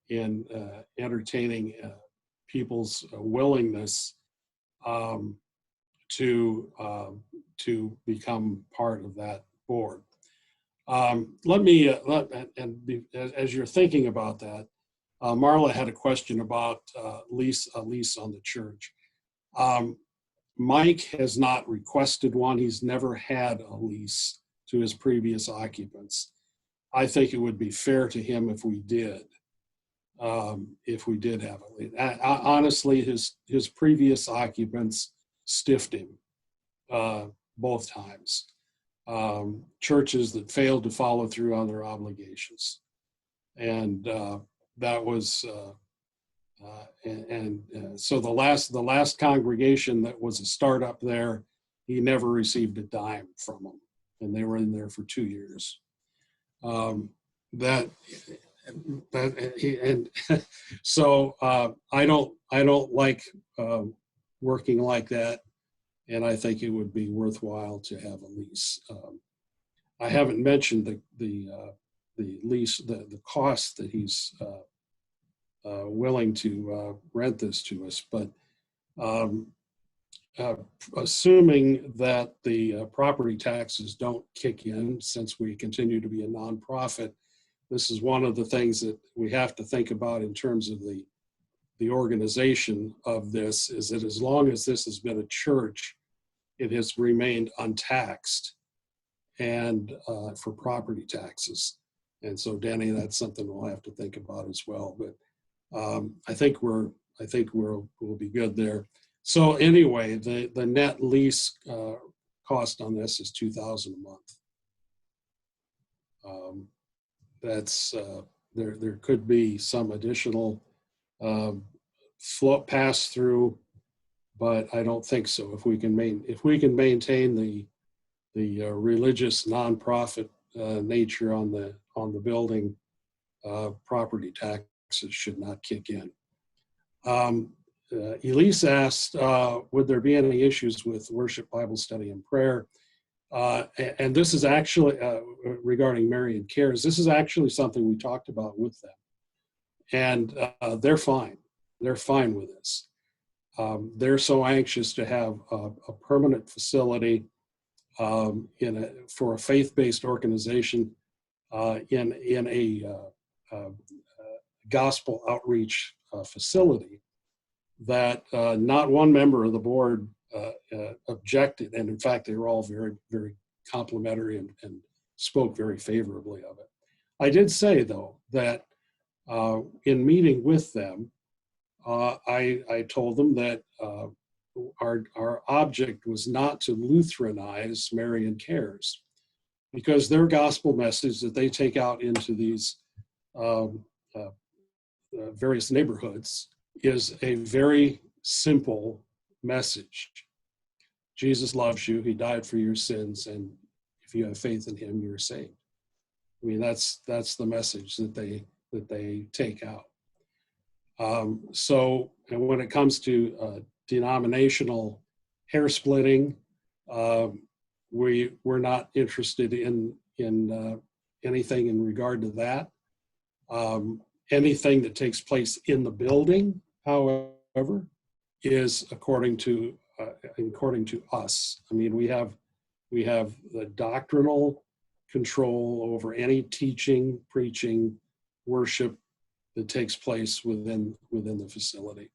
in entertaining people's willingness to become part of that board. As you're thinking about that, Marla had a question about a lease on the church. Mike has not requested one. He's never had a lease to his previous occupants. I think it would be fair to him if we did. if we did have a lease. Honestly, his previous occupants stiffed him both times. Churches that failed to follow through on their obligations. And that was, so the last congregation that was a startup there, he never received a dime from them, and they were in there for 2 years. So I don't like working like that, and I think it would be worthwhile to have a lease. I haven't mentioned the lease, the cost that he's willing to rent this to us, but assuming that the property taxes don't kick in, since we continue to be a nonprofit, this is one of the things that we have to think about in terms of the organization of this, is that as long as this has been a church, it has remained untaxed and for property taxes. And so, Danny, that's something we'll have to think about as well. But I think we'll be good there. So anyway, the net lease cost on this is $2,000 a month. That's there could be some additional pass through, but I don't think so. If we can maintain the religious nonprofit nature on the building, property taxes should not kick in. Elise asked, would there be any issues with worship, Bible study, and prayer? And this is actually, regarding Marion Cares, this is actually something we talked about with them. And they're fine. They're fine with this. They're so anxious to have a permanent facility for a faith-based organization in a gospel outreach facility, that not one member of the board objected. And in fact, they were all very, very complimentary and spoke very favorably of it. I did say, though, that in meeting with them, I told them that our object was not to Lutheranize Marion Cares, because their gospel message that they take out into these various neighborhoods is a very simple message. Jesus loves you. He died for your sins, and if you have faith in him, you're saved. I mean, that's the message that they take out. So, and when it comes to denominational hair splitting, we're not interested in anything in regard to that. Anything that takes place in the building, however, is according to us. I mean, we have the doctrinal control over any teaching, preaching, worship that takes place within the facility.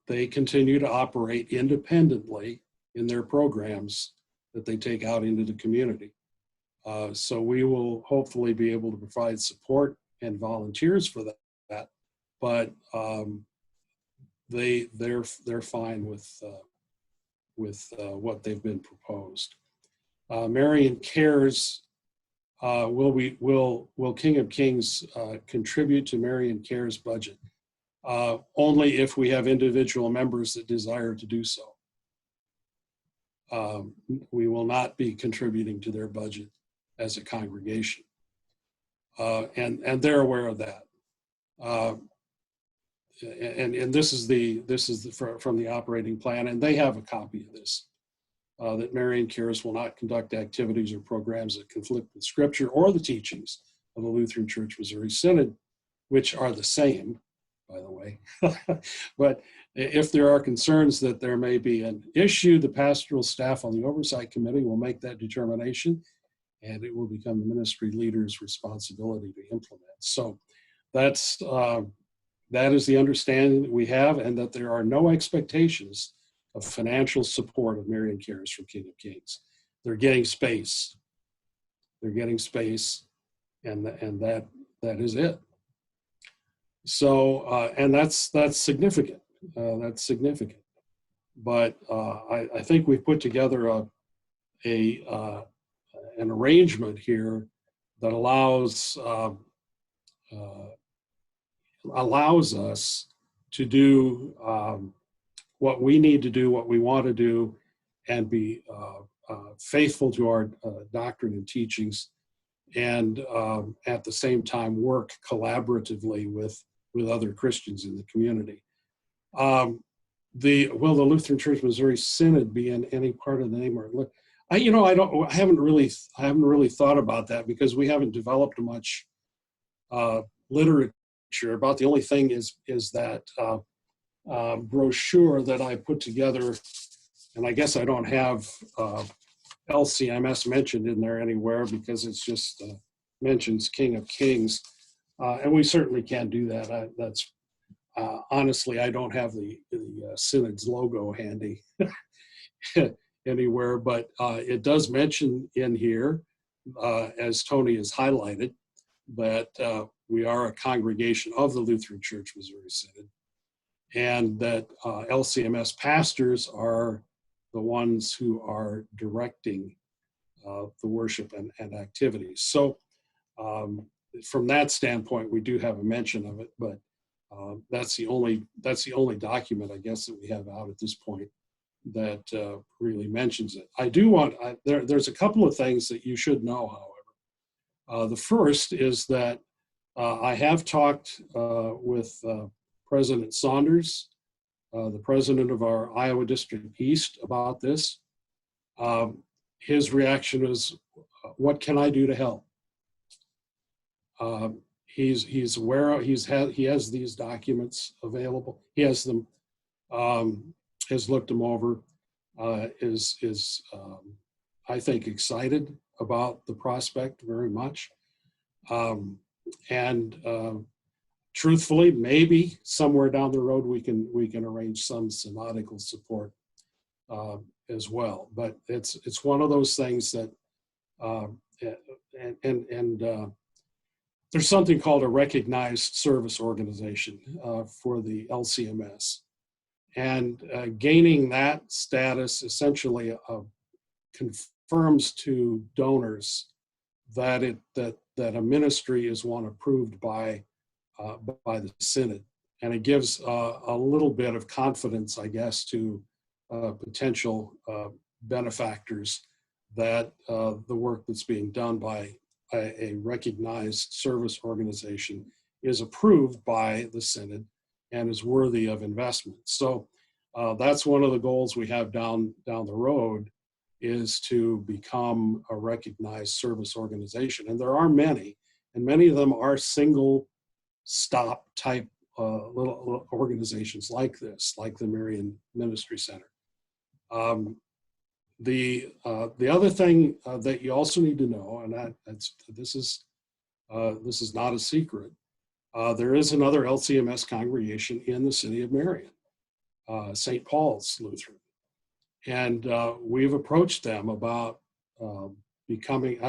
They continue to operate independently in their programs that they take out into the community. So we will hopefully be able to provide support and volunteers for that, but they're fine with what they've been proposed. Marion Cares, will King of Kings contribute to Marion Cares budget? Only if we have individual members that desire to do so. We will not be contributing to their budget as a congregation. And they're aware of that. And this is from the operating plan, and they have a copy of this, that Marion Cares will not conduct activities or programs that conflict with Scripture or the teachings of the Lutheran Church Missouri Synod, which are the same, by the way. But if there are concerns that there may be an issue, the pastoral staff on the oversight committee will make that determination, and it will become the ministry leader's responsibility to implement. So that is the understanding that we have, and that there are no expectations of financial support of Marion Cares from King of Kings. They're getting space. They're getting space, and that is it. So, and that's significant. That's significant. But I think we've put together an arrangement here that allows us to do what we need to do, what we want to do, and be faithful to our doctrine and teachings, and at the same time work collaboratively with other Christians in the community. Will the Lutheran Church Missouri Synod be in any part of the name? Or I haven't really thought about that, because we haven't developed much literature about. The only thing is that brochure that I put together, and I guess I don't have LCMS mentioned in there anywhere, because it's just mentions King of Kings, and we certainly can't do that. That's honestly, I don't have the Synod's logo handy anywhere, but it does mention in here, as Tony has highlighted, that we are a congregation of the Lutheran Church Missouri Synod, and that LCMS pastors are the ones who are directing the worship and activities. So from that standpoint, we do have a mention of it, but that's the only document, I guess, that we have out at this point that really mentions it. I do want, there's a couple of things that you should know, however. The first is that I have talked with President Saunders, the president of our Iowa District East, about this. His reaction is, what can I do to help? He's aware, he has these documents available. He has them, has looked them over, is I think excited about the prospect very much. Truthfully, maybe somewhere down the road we can arrange some synodical support as well. But it's one of those things that there's something called a recognized service organization for the LCMS, and gaining that status essentially confirms to donors that a ministry is one approved by the Synod, and it gives a little bit of confidence, I guess, to potential benefactors that the work that's being done by a recognized service organization is approved by the Synod and is worthy of investment. So that's one of the goals we have down the road, is to become a recognized service organization. And there are many, and many of them are single stop type little organizations like this, like the Marion Ministry Center. The other thing that you also need to know, and this is not a secret, there is another LCMS congregation in the city of Marion, St. Paul's Lutheran, and we've approached them about becoming.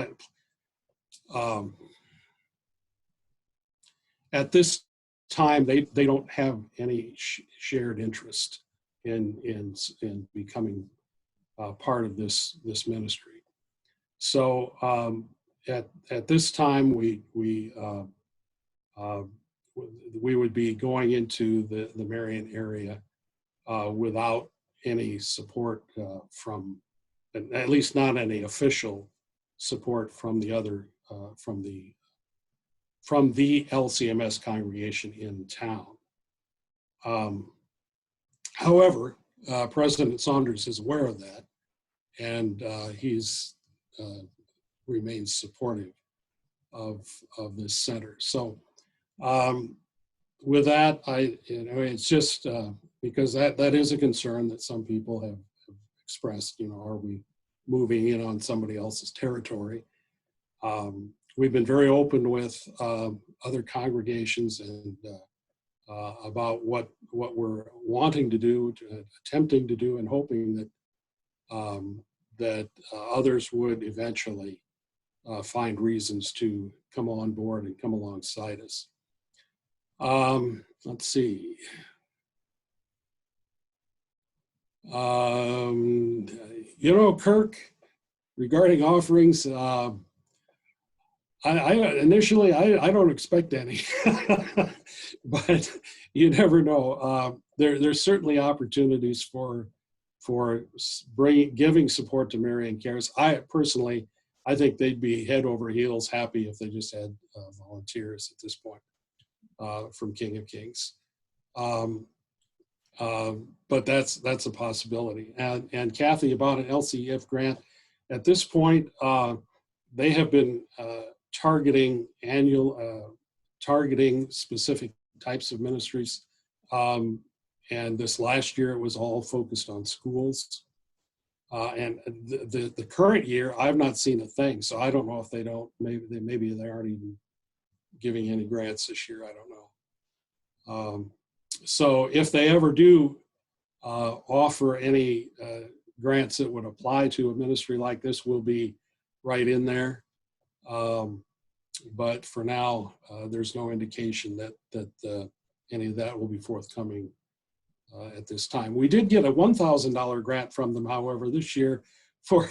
At this time, they don't have any shared interest in becoming part of this ministry. So at this time, we would be going into the Marion area without any support from, at least not any official support from the other from the LCMS congregation in town. However, President Saunders is aware of that, and he's remains supportive of this center. So with that, it's just because that is a concern that some people have expressed. Are we moving in on somebody else's territory? We've been very open with other congregations and about what we're wanting to do, attempting to do, and hoping that others would eventually find reasons to come on board and come alongside us. Let's see. You know, Kirk, regarding offerings, initially I don't expect any, but you never know. There's certainly opportunities for giving support to Marion Cares. I think they'd be head over heels happy if they just had volunteers at this point from King of Kings. But that's a possibility. And Kathy, about an LCF grant, at this point, they have been targeting specific types of ministries. And this last year, it was all focused on schools. And the current year, I've not seen a thing. So I don't know if maybe they aren't even giving any grants this year. I don't know. So if they ever do offer any grants that would apply to a ministry like this, we'll be right in there. But for now, there's no indication that any of that will be forthcoming at this time. We did get a $1,000 grant from them, however, this year for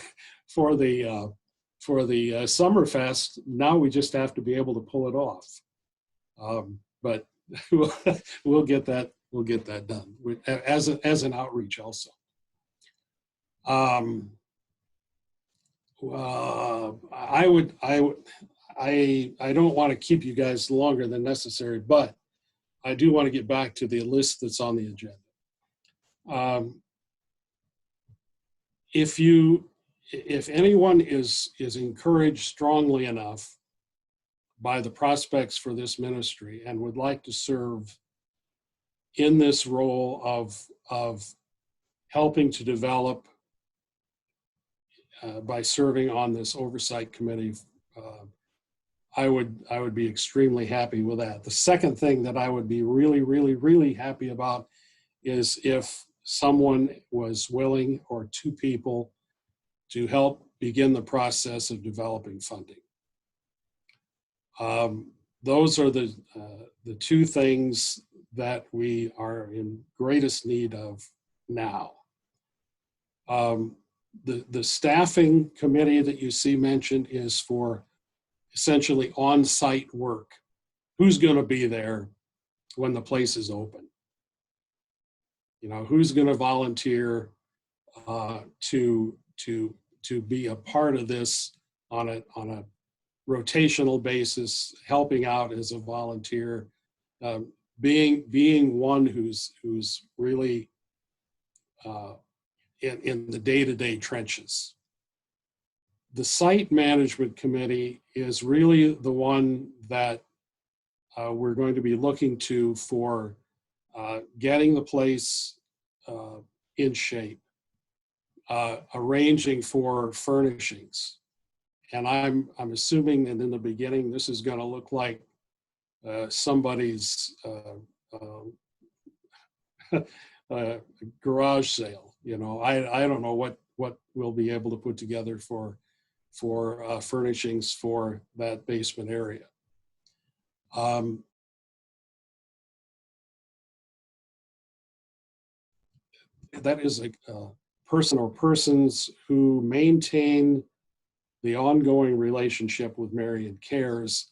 the Summerfest. Now we just have to be able to pull it off. But we'll get that done as an outreach also. I don't want to keep you guys longer than necessary, but I do want to get back to the list that's on the agenda. If anyone is encouraged strongly enough by the prospects for this ministry and would like to serve in this role of helping to develop by serving on this oversight committee, I would be extremely happy with that. The second thing that I would be really, really, really happy about is if someone was willing, or two people, to help begin the process of developing funding. Those are the two things that we are in greatest need of now. The staffing committee that you see mentioned is for essentially on-site work. Who's going to be there when the place is open? You know, who's going to volunteer to be a part of this on a rotational basis, helping out as a volunteer, being one who's really in the day-to-day trenches. The site management committee is really the one that we're going to be looking to for getting the place in shape, arranging for furnishings. And I'm assuming that in the beginning, this is going to look like somebody's garage sale. You know, I don't know what we'll be able to put together for furnishings for that basement area. That is a person or persons who maintain the ongoing relationship with Marion Cares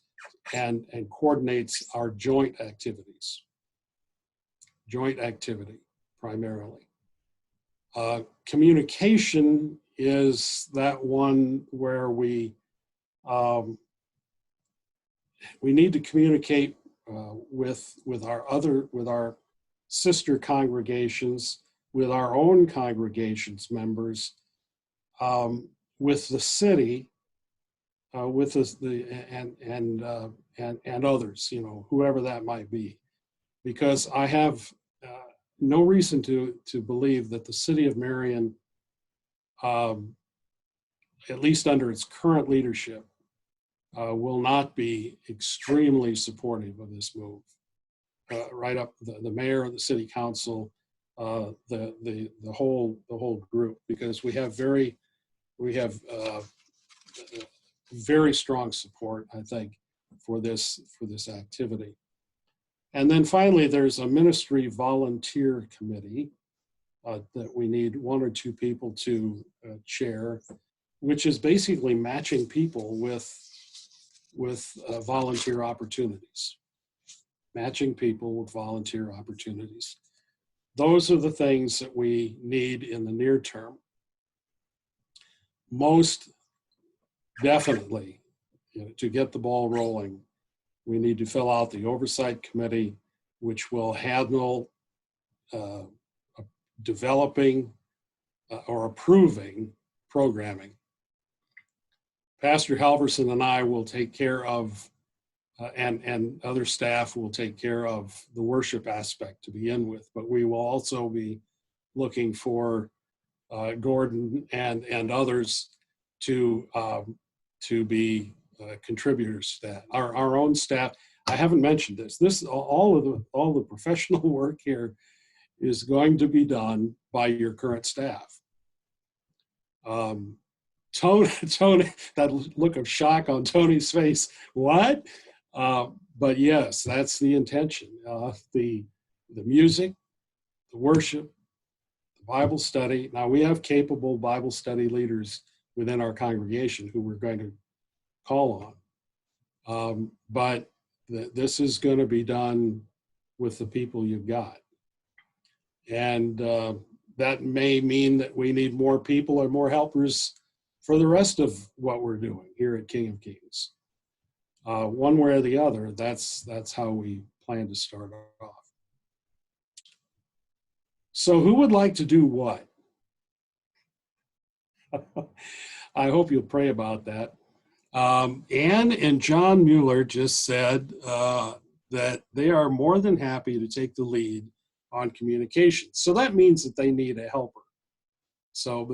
and coordinates our joint activities. Joint activity, primarily. Communication is that one where we need to communicate with our sister congregations, with our own congregations members, with the city, with and others, you know, whoever that might be, because I have no reason to believe that the city of Marion, at least under its current leadership, will not be extremely supportive of this move. Right up the mayor, the city council, the whole group, because we have very strong support, I think, for this activity. And then finally, there's a ministry volunteer committee that we need 1 or 2 people to chair, which is basically matching people with volunteer opportunities. Matching people with volunteer opportunities. Those are the things that we need in the near term. Most definitely, to get the ball rolling, we need to fill out the oversight committee, which will handle developing or approving programming. Pastor Halverson and I will take care of, and other staff will take care of the worship aspect to begin with, but we will also be looking for Gordon and others to be contributors to that. Our own staff. I haven't mentioned this. All the professional work here is going to be done by your current staff. Tony, that look of shock on Tony's face. What? But yes, that's the intention. The music, the worship, the Bible study. Now we have capable Bible study leaders within our congregation who we're going to call on. But this is going to be done with the people you've got. And that may mean that we need more people or more helpers for the rest of what we're doing here at King of Kings. One way or the other, that's how we plan to start off. So who would like to do what? I hope you'll pray about that. Ann and John Mueller just said that they are more than happy to take the lead on communication. So that means that they need a helper. So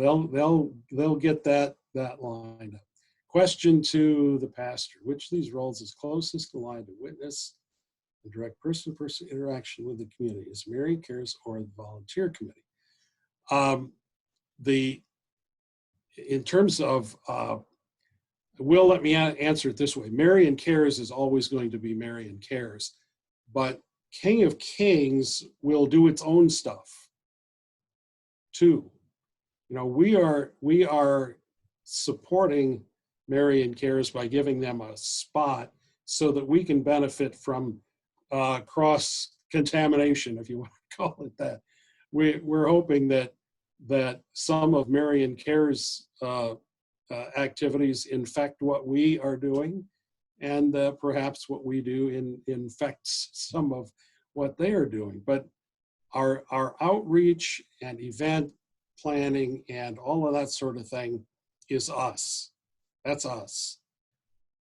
they'll get that lined up. Question to the pastor: which of these roles is closest aligned to witness and direct person-to-person interaction with the community? Is Marion Cares or the volunteer committee? In terms of, Will, let me answer it this way. Marion Cares is always going to be Marion Cares, but King of Kings will do its own stuff too. We are supporting Marion Cares by giving them a spot so that we can benefit from cross-contamination, if you want to call it that. We're hoping that some of Marion Cares activities infect what we are doing, and perhaps what we do infects some of what they are doing. But our outreach and event planning and all of that sort of thing is us. That's us.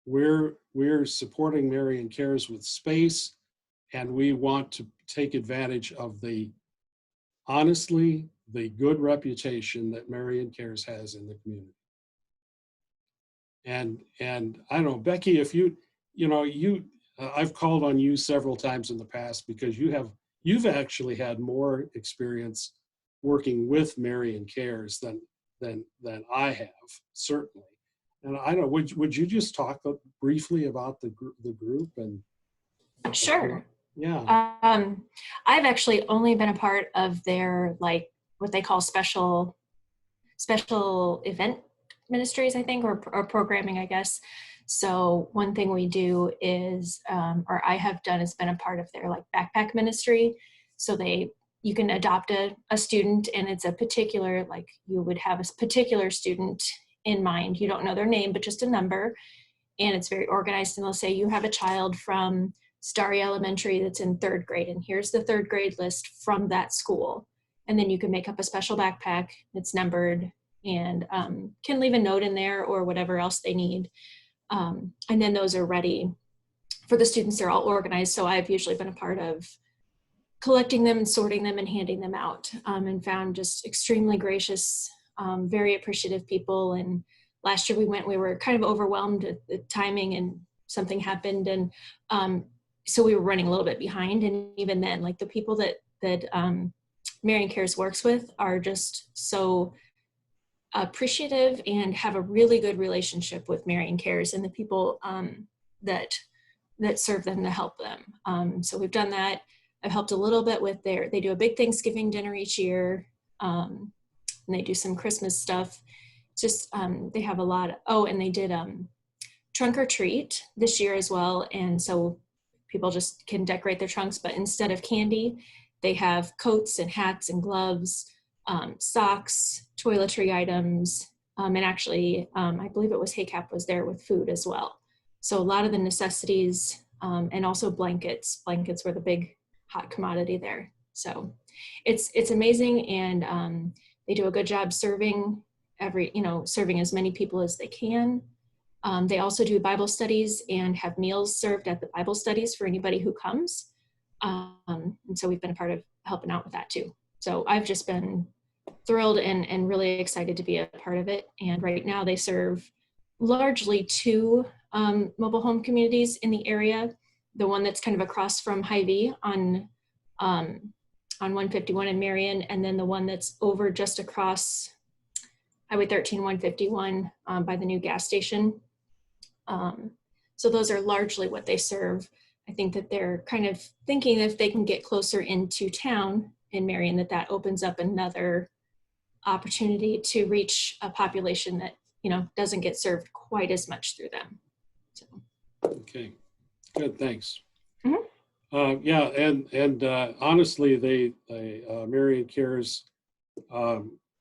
We're supporting Marion Cares with space, and we want to take advantage of the good reputation that Marion Cares has in the community. And I don't know, Becky, if I've called on you several times in the past because you've actually had more experience working with Marion Cares than I have, certainly. And I don't know, would you just talk briefly about the group and? Sure. Yeah. I've actually only been a part of their, what they call special event ministries, I think, or programming, I guess. So one thing we do is, or I have done, is been a part of their backpack ministry. So you can adopt a student, and it's a particular, you would have a particular student in mind. You don't know their name, but just a number. And it's very organized. And they'll say, you have a child from Starry Elementary that's in 3rd grade, and here's the 3rd grade list from that school. And then you can make up a special backpack that's numbered and can leave a note in there or whatever else they need. And then those are ready for the students. They're all organized. So I've usually been a part of collecting them and sorting them and handing them out, and found just extremely gracious, very appreciative people. And last year we were kind of overwhelmed at the timing, and something happened. And so we were running a little bit behind. And even then, the people that Marion Cares works with are just so appreciative and have a really good relationship with Marion Cares. And the people that that serve them to help them. So we've done that. I've helped a little bit with they do a big Thanksgiving dinner each year. And they do some Christmas stuff. Just, they have a lot and they did trunk or treat this year as well. And so people just can decorate their trunks, but instead of candy, they have coats and hats and gloves, socks, toiletry items, and actually, I believe it was HACAP was there with food as well. So a lot of the necessities, and also blankets. Blankets were the big hot commodity there. So it's amazing, and they do a good job serving serving as many people as they can. They also do Bible studies and have meals served at the Bible studies for anybody who comes. And so we've been a part of helping out with that too. So I've just been thrilled and really excited to be a part of it. And right now they serve largely 2 mobile home communities in the area. The one that's kind of across from Hy-Vee on 151 in Marion, and then the one that's over just across Highway 13, 151 by the new gas station. So those are largely what they serve. I think that they're kind of thinking if they can get closer into town in Marion, that opens up another opportunity to reach a population that, doesn't get served quite as much through them. So. Okay, good, thanks. Mm-hmm. Yeah, and honestly, Marion Cares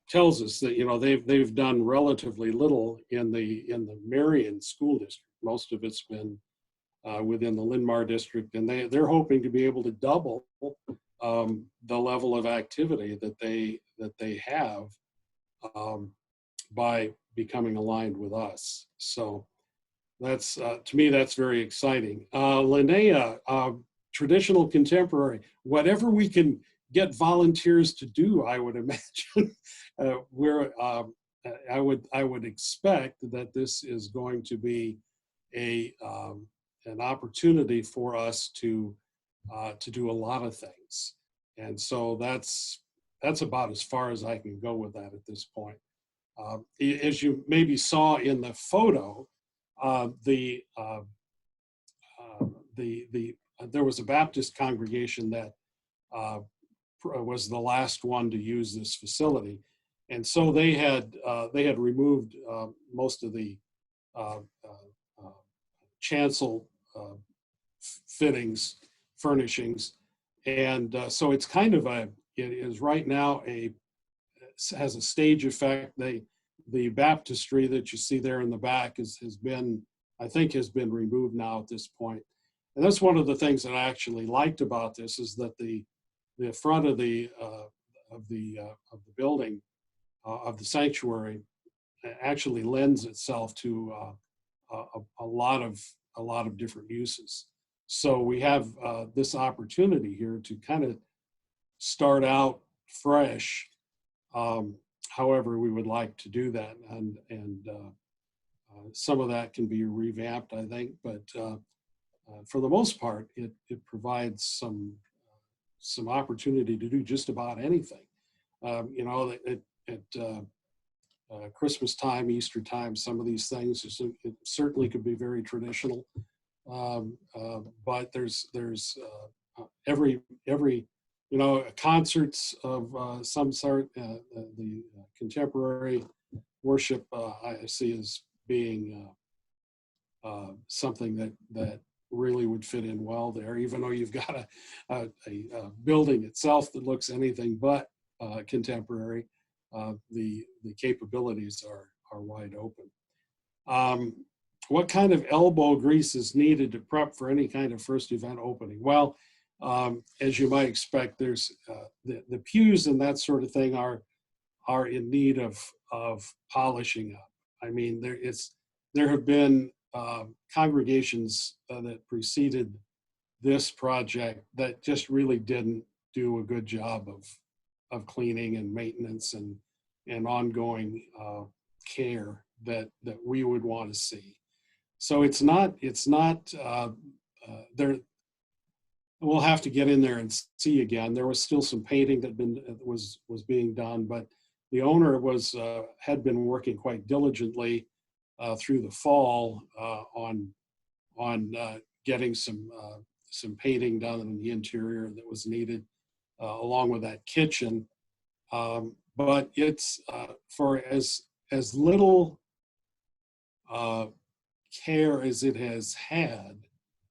tells us that they've done relatively little in the Marion school district. Most of it's been within the Linn-Mar district, and they're hoping to be able to double the level of activity that they have by becoming aligned with us. So that's to me, that's very exciting. Linnea, traditional contemporary, whatever we can get volunteers to do, I would imagine. I would expect that this is going to be an opportunity for us to do a lot of things, and so that's about as far as I can go with that at this point. As you maybe saw in the photo, there was a Baptist congregation that was the last one to use this facility, and so they had removed most of the chancel fittings, furnishings, and so it's kind of it is right now has a stage effect. The baptistry that you see there in the back has been removed now at this point. And that's one of the things that I actually liked about this, is that the front of the building, of the sanctuary, actually lends itself to a lot of different uses. So we have this opportunity here to kind of start out fresh, however we would like to do that, and some of that can be revamped, I think, but for the most part, it provides some opportunity to do just about anything. At Christmas time, Easter time, some of these things, it certainly could be very traditional, but there's every concerts of some sort. The contemporary worship I see as being something that really would fit in well there, even though you've got a building itself that looks anything but contemporary. The capabilities are wide open. What kind of elbow grease is needed to prep for any kind of first event opening? Well, as you might expect, there's the pews and that sort of thing are in need of polishing up. I mean, there have been congregations that preceded this project that just really didn't do a good job of cleaning and maintenance and ongoing care that we would want to see. So it's not there. We'll have to get in there and see again. There was still some painting that was being done, but the owner had been working quite diligently through the fall on getting some painting done in the interior that was needed, along with that kitchen. But it's for as little care as it has had,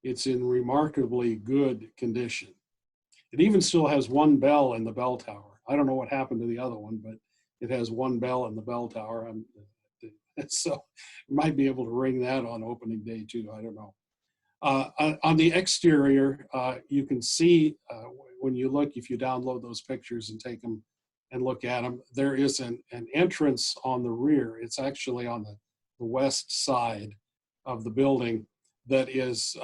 it's in remarkably good condition. It even still has one bell in the bell tower. I don't know what happened to the other one, but it has one bell in the bell tower. So you might be able to ring that on opening day too. I don't know. On the exterior, you can see when you look, if you download those pictures and take them and look at them, there is an entrance on the rear. It's actually on the west side of the building that is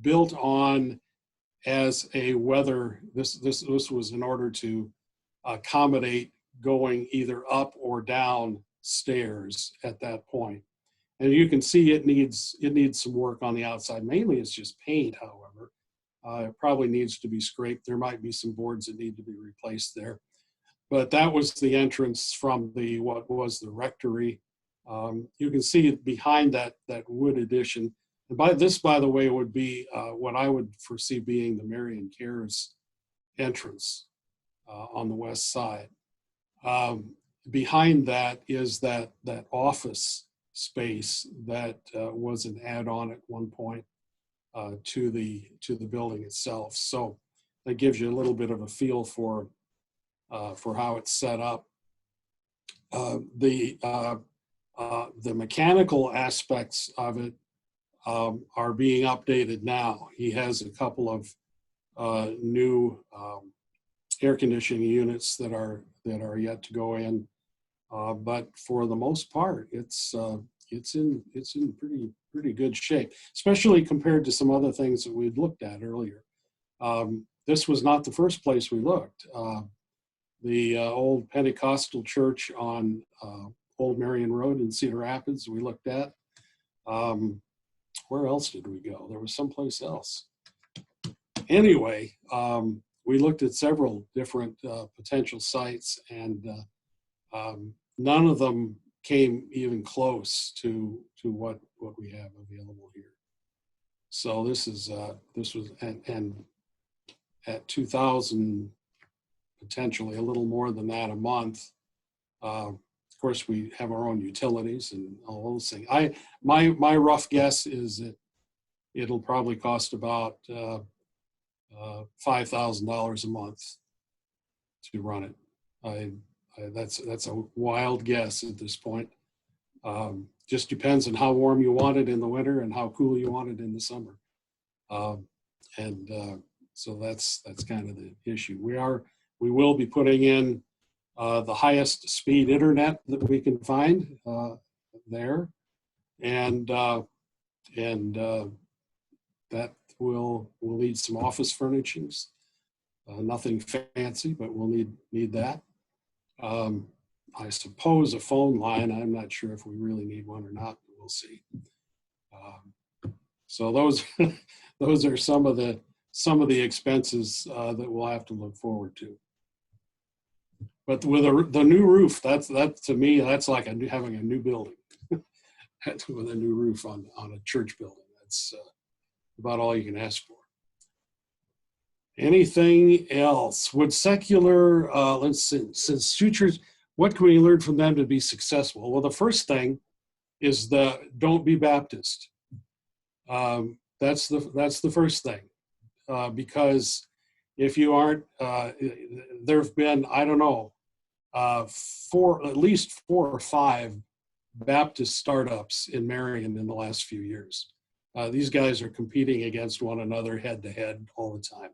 built on as a weather. This was in order to accommodate going either up or down stairs at that point. And you can see it needs some work on the outside. Mainly it's just paint, however. It probably needs to be scraped. There might be some boards that need to be replaced there. But that was the entrance from what was the rectory. You can see it behind that wood addition. And by the way, would be what I would foresee being the Marion Cares entrance on the west side. Behind that is that office space that was an add-on at one point to the building itself. So that gives you a little bit of a feel for how it's set up. The mechanical aspects of it are being updated now. He has a couple of new air conditioning units that are yet to go in, but for the most part, it's in pretty good shape, especially compared to some other things that we'd looked at earlier. This was not the first place we looked. The old Pentecostal church on Old Marion Road in Cedar Rapids we looked at. Where else did we go? There was someplace else. Anyway, we looked at several different potential sites, and none of them came even close to what we have available here. So this was and at 2,000, potentially a little more than that a month. Of course, we have our own utilities and all those things. My rough guess is that it'll probably cost about $5,000 a month to run it. That's a wild guess at this point. Just depends on how warm you want it in the winter and how cool you want it in the summer. So that's kind of the issue. We will be putting in the highest speed internet that we can find there, and that will need some office furnishings. Nothing fancy, but we'll need that. I suppose a phone line. I'm not sure if we really need one or not, but we'll see. So those are some of the expenses that we'll have to look forward to. But with the new roof, that to me, that's like having a new building with a new roof on a church building. That's about all you can ask for. Anything else? Would secular, since sutures, what can we learn from them to be successful? Well, the first thing is don't be Baptist. That's the first thing, because if you aren't, there have been, I don't know, at least 4 or 5 Baptist startups in Marion in the last few years. These guys are competing against one another head to head all the time.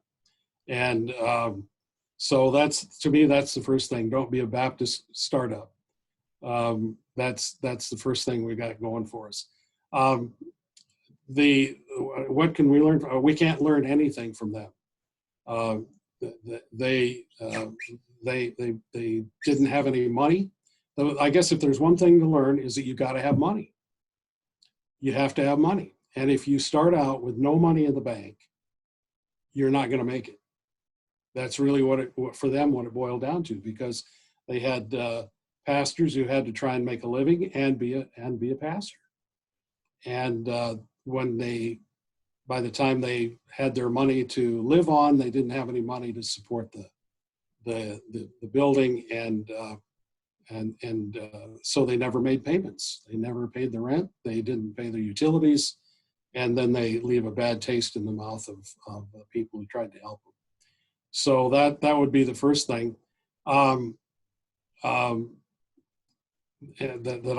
And so to me, that's the first thing. Don't be a Baptist startup. That's the first thing we got going for us. What can we learn from? We can't learn anything from them. They didn't have any money. I guess if there's one thing to learn is that you got to have money. You have to have money. And if you start out with no money in the bank, you're not going to make it. That's really what it boiled down to, because they had pastors who had to try and make a living and be a pastor. And when they by the time they had their money to live on, they didn't have any money to support the building, and so they never made payments. They never paid the rent. They didn't pay their utilities, and then they leave a bad taste in the mouth of the people who tried to help them. So that would be the first thing that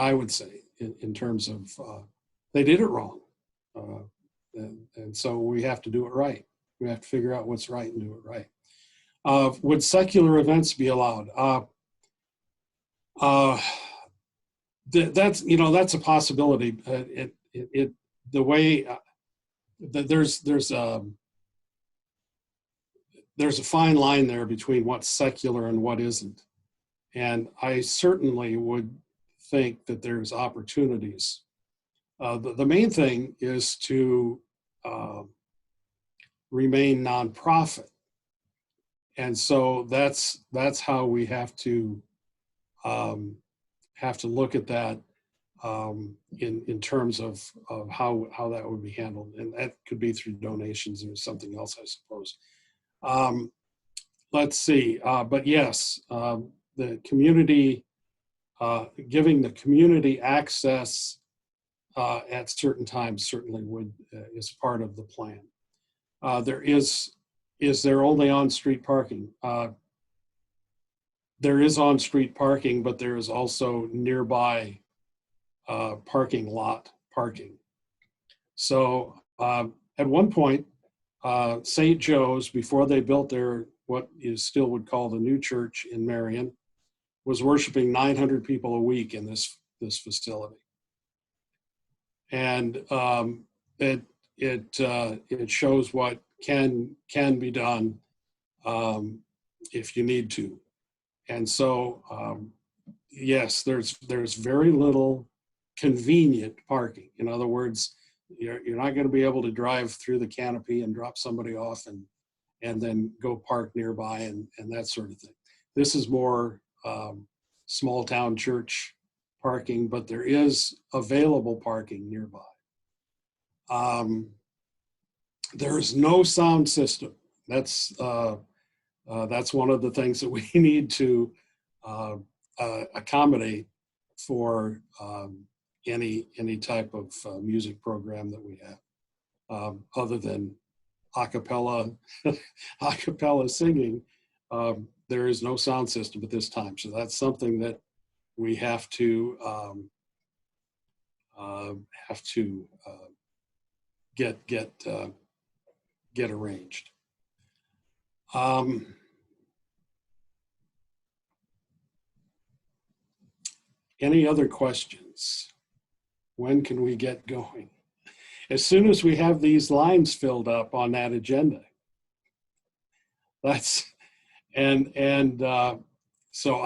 I would say in terms of they did it wrong, and so we have to do it right. We have to figure out what's right and do it right. Would secular events be allowed? That's a possibility. The way there's a fine line there between what's secular and what isn't, and I certainly would think that there's opportunities. The main thing is to remain nonprofit, and so that's how we have to look at that in terms of how that would be handled, and that could be through donations or something else, I suppose. Let's see, but yes, the community, giving the community access at certain times certainly is part of the plan. Is there only on-street parking? There is on-street parking, but there is also nearby parking lot parking. So at one point, St. Joe's, before they built their what you still would call the new church in Marion, was worshiping 900 people a week in this facility, and it shows what can be done if you need to. And so yes, there's very little convenient parking. In other words, you're not going to be able to drive through the canopy and drop somebody off and then go park nearby and that sort of thing. This is more small town church parking, but there is available parking nearby. There is no sound system. That's one of the things that we need to accommodate for any type of music program that we have, other than a cappella singing. There is no sound system at this time, so that's something that we have to get arranged. Any other questions? When can we get going? As soon as we have these lines filled up on that agenda. That's so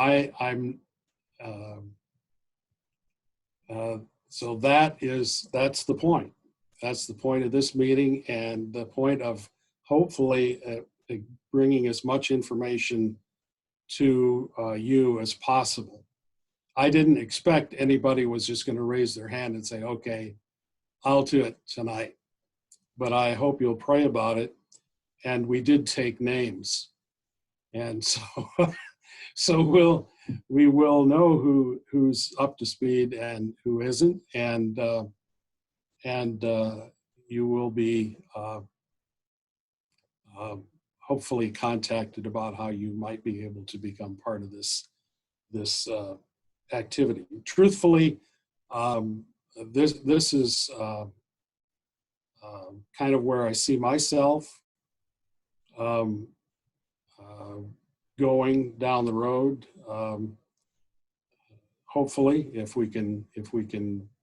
so that's the point. That's the point of this meeting, and the point of hopefully bringing as much information to you as possible. I didn't expect anybody was just going to raise their hand and say, okay, I'll do it tonight. But I hope you'll pray about it. And we did take names. And so we will know who's up to speed and who isn't. And you will be hopefully contacted about how you might be able to become part of this activity. Truthfully, this is kind of where I see myself going down the road. Hopefully, if we can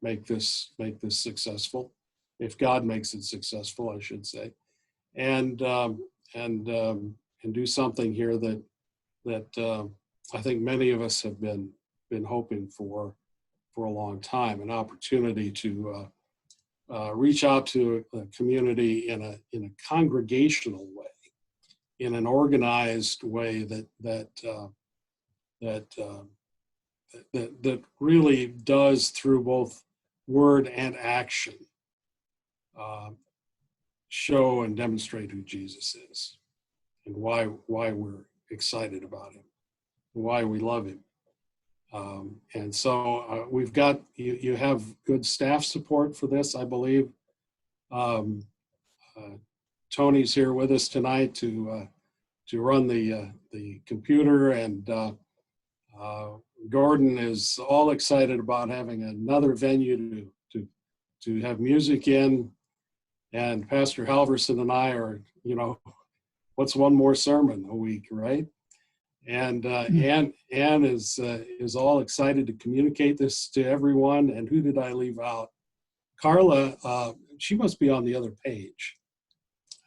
make this successful, if God makes it successful, I should say, and do something here that I think many of us have been hoping for a long time, an opportunity to reach out to a community in a congregational way, in an organized way that really does, through both word and action, show and demonstrate who Jesus is and why we're excited about him, why we love him. And so we've got, you have good staff support for this, I believe. Tony's here with us tonight to run the computer, and Gordon is all excited about having another venue to have music in, and Pastor Halverson and I are, what's one more sermon a week, right? And Ann is all excited to communicate this to everyone. And who did I leave out? Carla, she must be on the other page.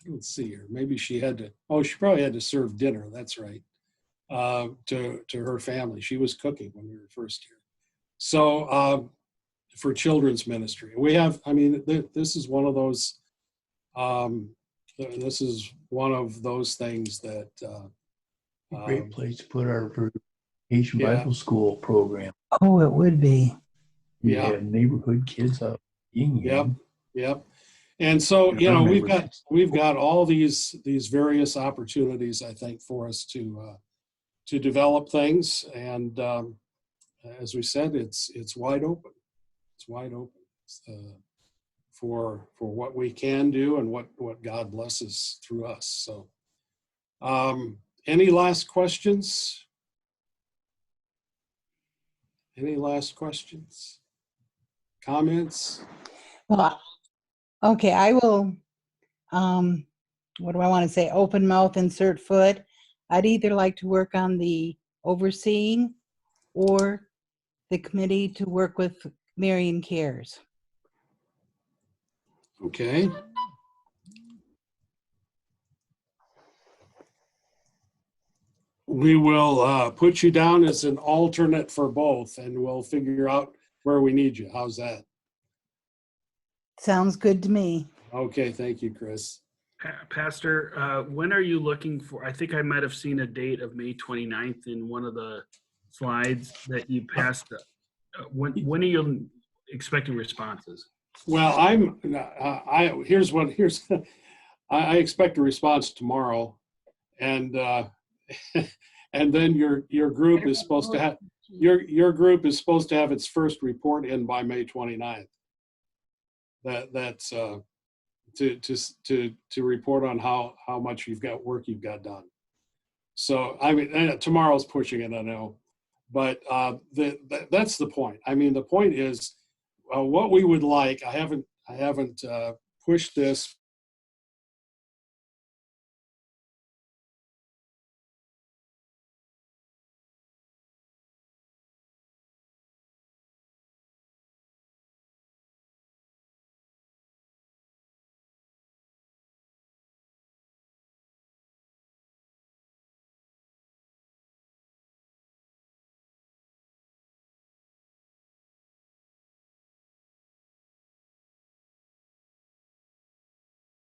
I don't see her. Maybe she had to, she probably had to serve dinner. That's right. To her family. She was cooking when we were first here. So for children's ministry, we have, this is one of those, things that, great place to put our Vacation yeah. Bible School program. Oh, it would be. Yeah. We have neighborhood kids up. Yep. And so, we've got all these various opportunities, I think, for us to develop things. And as we said, it's wide open. It's wide open for what we can do and what God blesses through us. So, any last questions? Any last questions? Comments? Well, okay, I will, what do I want to say? Open mouth, insert foot. I'd either like to work on the overseeing or the committee to work with Marion Cares. Okay. We will put you down as an alternate for both, and we'll figure out where we need you. How's that? Sounds good to me. Okay, thank you, Chris. Pastor, when are you looking for? I think I might have seen a date of May 29th in one of the slides that you passed. When are you expecting responses? Well, I expect a response tomorrow, and and then your group is supposed to have your group is supposed to have its first report in by May 29th. That's to report on how much work you've got done. So tomorrow's pushing it, I know, but that's the point. The point is what we would like. I haven't pushed this